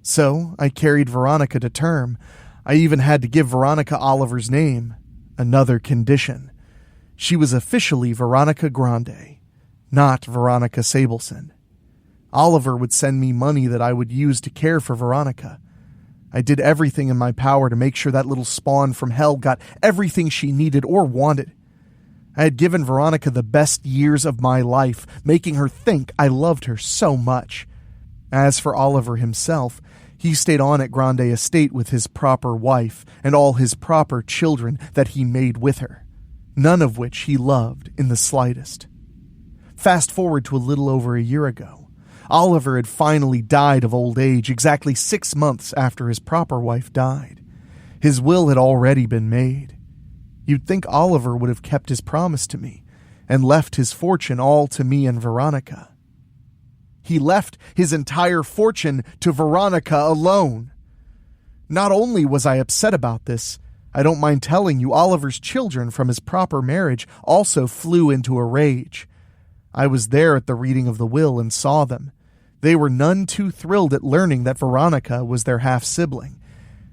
So I carried Veronica to term. I even had to give Veronica Oliver's name, another condition. She was officially Veronica Grande, not Veronica Sableson. Oliver would send me money that I would use to care for Veronica. I did everything in my power to make sure that little spawn from hell got everything she needed or wanted. I had given Veronica the best years of my life, making her think I loved her so much. As for Oliver himself, he stayed on at Grande Estate with his proper wife and all his proper children that he made with her, none of which he loved in the slightest. Fast forward to a little over a year ago. Oliver had finally died of old age exactly 6 months after his proper wife died. His will had already been made. You'd think Oliver would have kept his promise to me and left his fortune all to me and Veronica. He left his entire fortune to Veronica alone. Not only was I upset about this, I don't mind telling you Oliver's children from his proper marriage also flew into a rage. I was there at the reading of the will and saw them. They were none too thrilled at learning that Veronica was their half-sibling.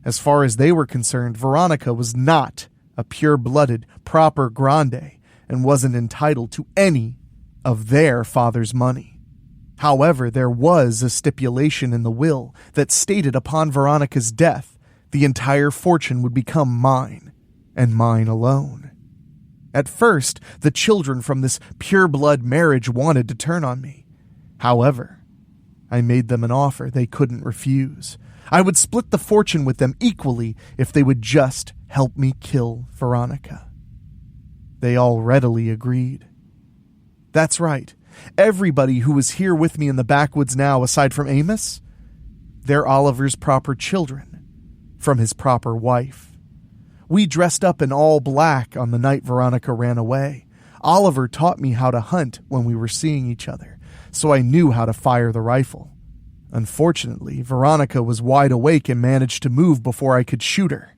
As far as they were concerned, Veronica was not a pure-blooded, proper Grande and wasn't entitled to any of their father's money. However, there was a stipulation in the will that stated upon Veronica's death, the entire fortune would become mine, and mine alone. At first, the children from this pure-blood marriage wanted to turn on me. However, I made them an offer they couldn't refuse. I would split the fortune with them equally if they would just help me kill Veronica. They all readily agreed. That's right. Everybody who was here with me in the backwoods now, aside from Amos, they're Oliver's proper children, from his proper wife. We dressed up in all black on the night Veronica ran away. Oliver taught me how to hunt when we were seeing each other, so I knew how to fire the rifle. Unfortunately, Veronica was wide awake and managed to move before I could shoot her.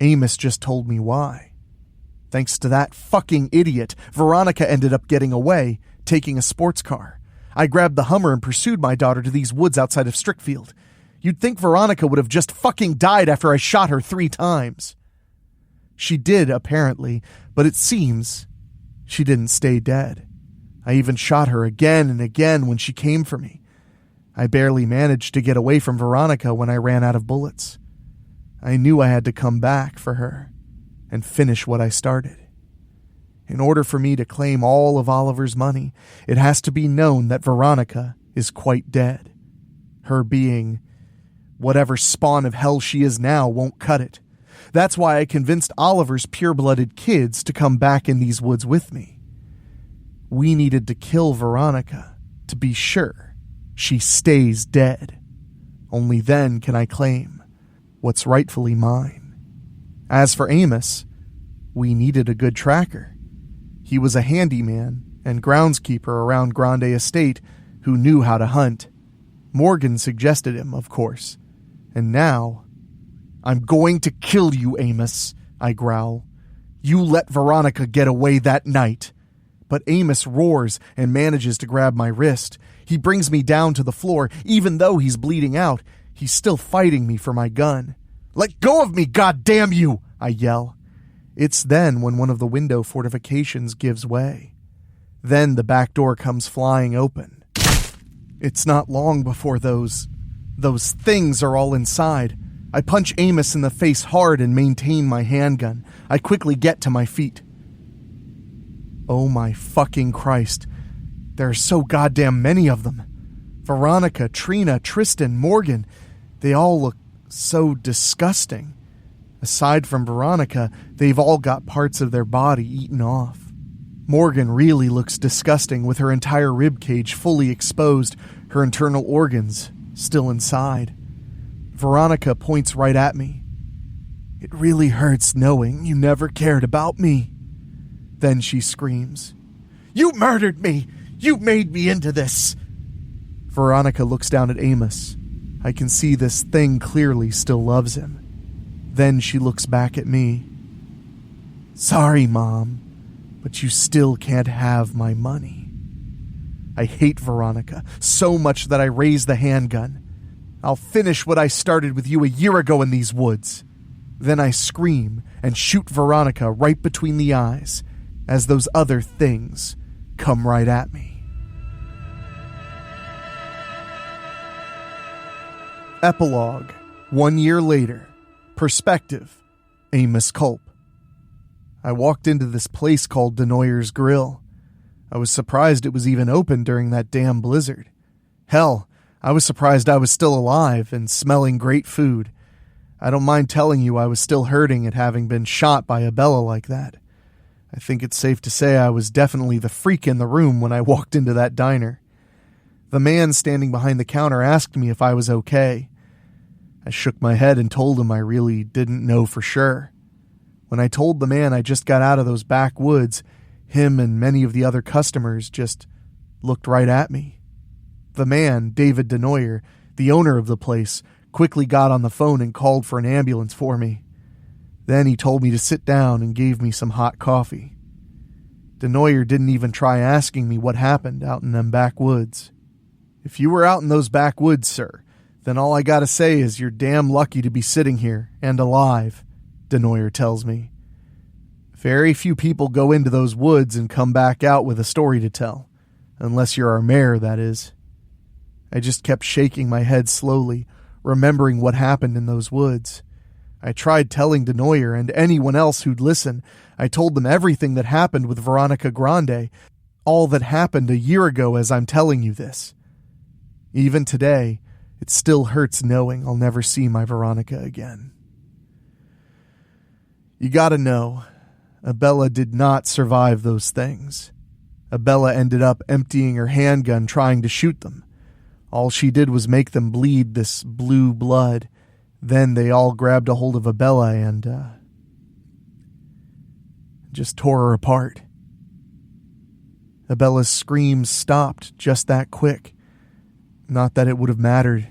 Amos just told me why. Thanks to that fucking idiot, Veronica ended up getting away, taking a sports car. I grabbed the Hummer and pursued my daughter to these woods outside of Strickfield. You'd think Veronica would have just fucking died after I shot her 3 times. She did, apparently, but it seems she didn't stay dead. I even shot her again and again when she came for me. I barely managed to get away from Veronica when I ran out of bullets. I knew I had to come back for her and finish what I started. In order for me to claim all of Oliver's money, it has to be known that Veronica is quite dead. Her being whatever spawn of hell she is now won't cut it. That's why I convinced Oliver's pure-blooded kids to come back in these woods with me. We needed to kill Veronica to be sure she stays dead. Only then can I claim what's rightfully mine. As for Amos, we needed a good tracker. He was a handyman and groundskeeper around Grande Estate who knew how to hunt. Morgan suggested him, of course. And now, "I'm going to kill you, Amos," I growl. "You let Veronica get away that night." But Amos roars and manages to grab my wrist. He brings me down to the floor. Even though he's bleeding out, he's still fighting me for my gun. "Let go of me, goddamn you!" I yell. It's then when one of the window fortifications gives way. Then the back door comes flying open. It's not long before those things are all inside. I punch Amos in the face hard and maintain my handgun. I quickly get to my feet. Oh my fucking Christ. There are so goddamn many of them. Veronica, Trina, Tristan, Morgan, they all look so disgusting. Aside from Veronica, they've all got parts of their body eaten off. Morgan really looks disgusting with her entire rib cage fully exposed, her internal organs still inside. Veronica points right at me. "It really hurts knowing you never cared about me." Then she screams, "You murdered me! You made me into this!" Veronica looks down at Amos. I can see this thing clearly still loves him. Then she looks back at me. "Sorry, Mom, but you still can't have my money." I hate Veronica so much that I raise the handgun. "I'll finish what I started with you a year ago in these woods." Then I scream and shoot Veronica right between the eyes as those other things come right at me. Epilogue. 1 year later. Perspective. Amos Culp. I walked into this place called Denoyer's Grill. I was surprised it was even open during that damn blizzard. Hell, I was surprised I was still alive and smelling great food. I don't mind telling you I was still hurting at having been shot by a Bella like that. I think it's safe to say I was definitely the freak in the room when I walked into that diner. The man standing behind the counter asked me if I was okay. I shook my head and told him I really didn't know for sure. When I told the man I just got out of those backwoods, him and many of the other customers just looked right at me. The man, David Denoyer, the owner of the place, quickly got on the phone and called for an ambulance for me. Then he told me to sit down and gave me some hot coffee. Denoyer didn't even try asking me what happened out in them backwoods. "If you were out in those backwoods, sir, then all I gotta say is you're damn lucky to be sitting here and alive," Denoyer tells me. "Very few people go into those woods and come back out with a story to tell. Unless you're our mayor, that is." I just kept shaking my head slowly, remembering what happened in those woods. I tried telling Denoyer and anyone else who'd listen. I told them everything that happened with Veronica Grande, all that happened a year ago as I'm telling you this. Even today, it still hurts knowing I'll never see my Veronica again. You gotta know, Abella did not survive those things. Abella ended up emptying her handgun trying to shoot them. All she did was make them bleed this blue blood. Then they all grabbed a hold of Abella and just tore her apart. Abella's screams stopped just that quick. Not that it would have mattered.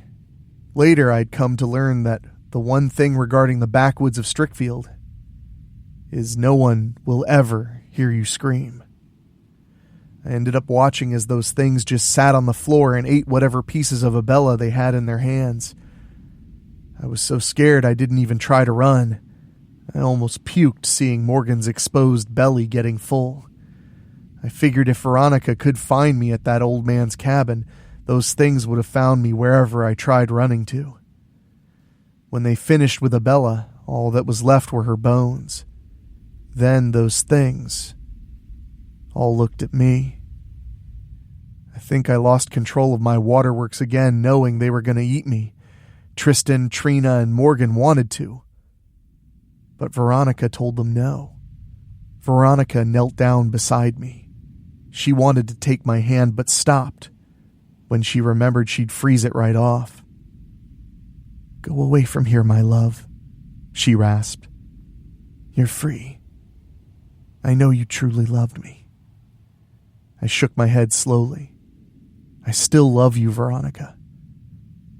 Later, I'd come to learn that the one thing regarding the backwoods of Strickfield is no one will ever hear you scream. I ended up watching as those things just sat on the floor and ate whatever pieces of Abella they had in their hands. I was so scared I didn't even try to run. I almost puked seeing Morgan's exposed belly getting full. I figured if Veronica could find me at that old man's cabin, those things would have found me wherever I tried running to. When they finished with Abella, all that was left were her bones. Then those things all looked at me. I think I lost control of my waterworks again, knowing they were going to eat me. Tristan, Trina, and Morgan wanted to. But Veronica told them no. Veronica knelt down beside me. She wanted to take my hand but stopped when she remembered she'd freeze it right off. "Go away from here, my love," she rasped. "You're free. I know you truly loved me." I shook my head slowly. "I still love you, Veronica."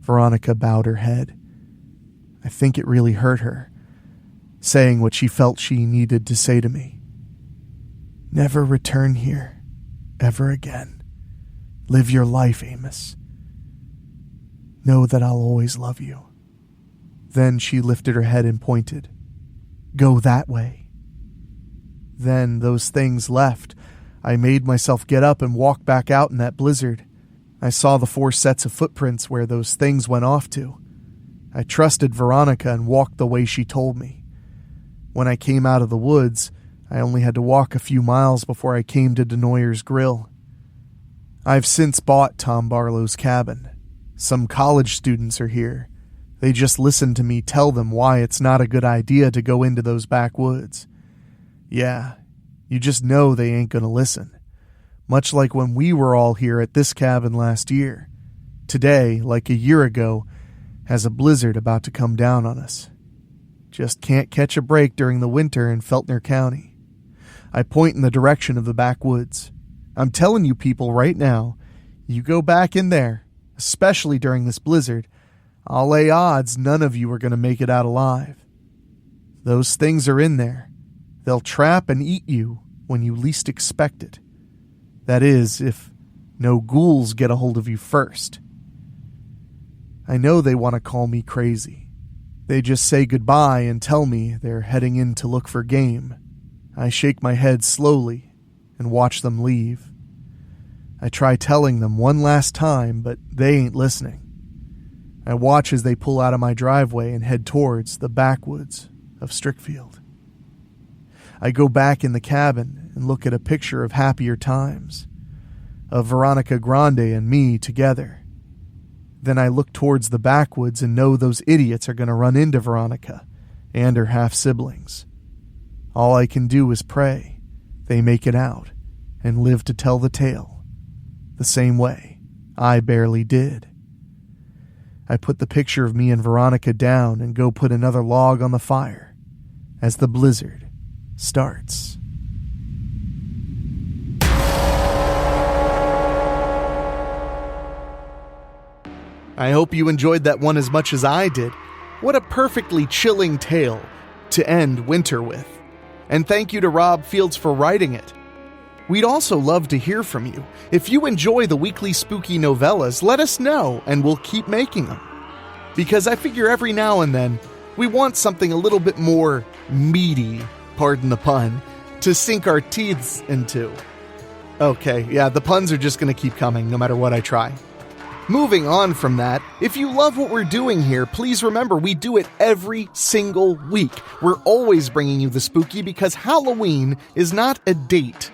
Veronica bowed her head. I think it really hurt her, saying what she felt she needed to say to me. "Never return here, ever again. Live your life, Amos. Know that I'll always love you." Then she lifted her head and pointed. "Go that way." Then those things left. I made myself get up and walk back out in that blizzard. I saw the 4 sets of footprints where those things went off to. I trusted Veronica and walked the way she told me. When I came out of the woods, I only had to walk a few miles before I came to Denoyer's Grill. I've since bought Tom Barlow's cabin. Some college students are here. They just listened to me tell them why it's not a good idea to go into those backwoods. Yeah, you just know they ain't gonna listen. Much like when we were all here at this cabin last year. Today, like a year ago, has a blizzard about to come down on us. Just can't catch a break during the winter in Feltner County. I point in the direction of the backwoods. I'm telling you people right now, you go back in there, especially during this blizzard, I'll lay odds none of you are going to make it out alive. Those things are in there. They'll trap and eat you when you least expect it. That is, if no ghouls get a hold of you first. I know they want to call me crazy. They just say goodbye and tell me they're heading in to look for game. I shake my head slowly and watch them leave. I try telling them one last time, but they ain't listening. I watch as they pull out of my driveway and head towards the backwoods of Strickfield. I go back in the cabin and look at a picture of happier times, of Veronica Grande and me together. Then I look towards the backwoods and know those idiots are going to run into Veronica and her half-siblings. All I can do is pray they make it out and live to tell the tale, the same way I barely did. I put the picture of me and Veronica down and go put another log on the fire as the blizzard starts. I hope you enjoyed that one as much as I did. What a perfectly chilling tale to end winter with. And thank you to Rob Fields for writing it. We'd also love to hear from you. If you enjoy the weekly spooky novellas, let us know and we'll keep making them. Because I figure every now and then, we want something a little bit more meaty, pardon the pun, to sink our teeth into. Okay, yeah, the puns are just going to keep coming no matter what I try. Moving on from that, if you love what we're doing here, please remember we do it every single week. We're always bringing you the spooky because Halloween is not a date.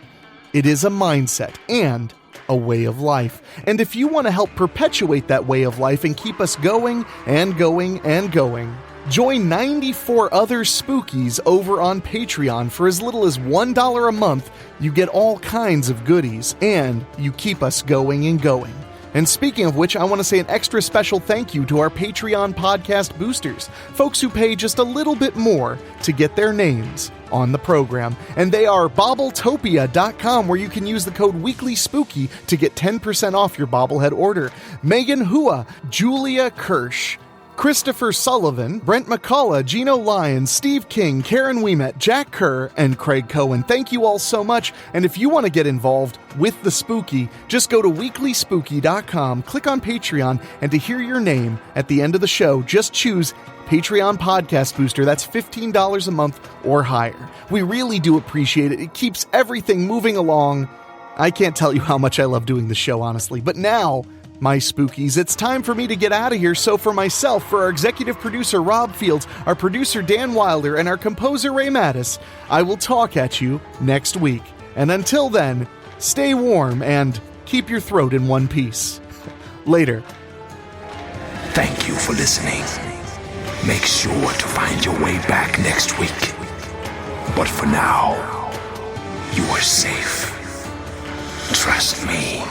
It is a mindset and a way of life. And if you want to help perpetuate that way of life and keep us going and going and going, join 94 other spookies over on Patreon. For as little as $1 a month, you get all kinds of goodies and you keep us going and going. And speaking of which, I want to say an extra special thank you to our Patreon podcast boosters, folks who pay just a little bit more to get their names on the program. And they are Bobbletopia.com, where you can use the code WeeklySpooky to get 10% off your bobblehead order. Megan Hua, Julia Kirsch, Christopher Sullivan, Brent McCullough, Gino Lyons, Steve King, Karen Weemet, Jack Kerr, and Craig Cohen. Thank you all so much. And if you want to get involved with the Spooky, just go to weeklyspooky.com, click on Patreon, and to hear your name at the end of the show, just choose Patreon Podcast Booster. That's $15 a month or higher. We really do appreciate it. It keeps everything moving along. I can't tell you how much I love doing the show, honestly. But now, my spookies, it's time for me to get out of here. So for myself, for our executive producer Rob Fields, our producer Dan Wilder, and our composer Ray Mattis, I will talk at you next week. And until then, stay warm and keep your throat in one piece. Later. Thank you for listening. Make sure to find your way back next week. But for now, you are safe. Trust me.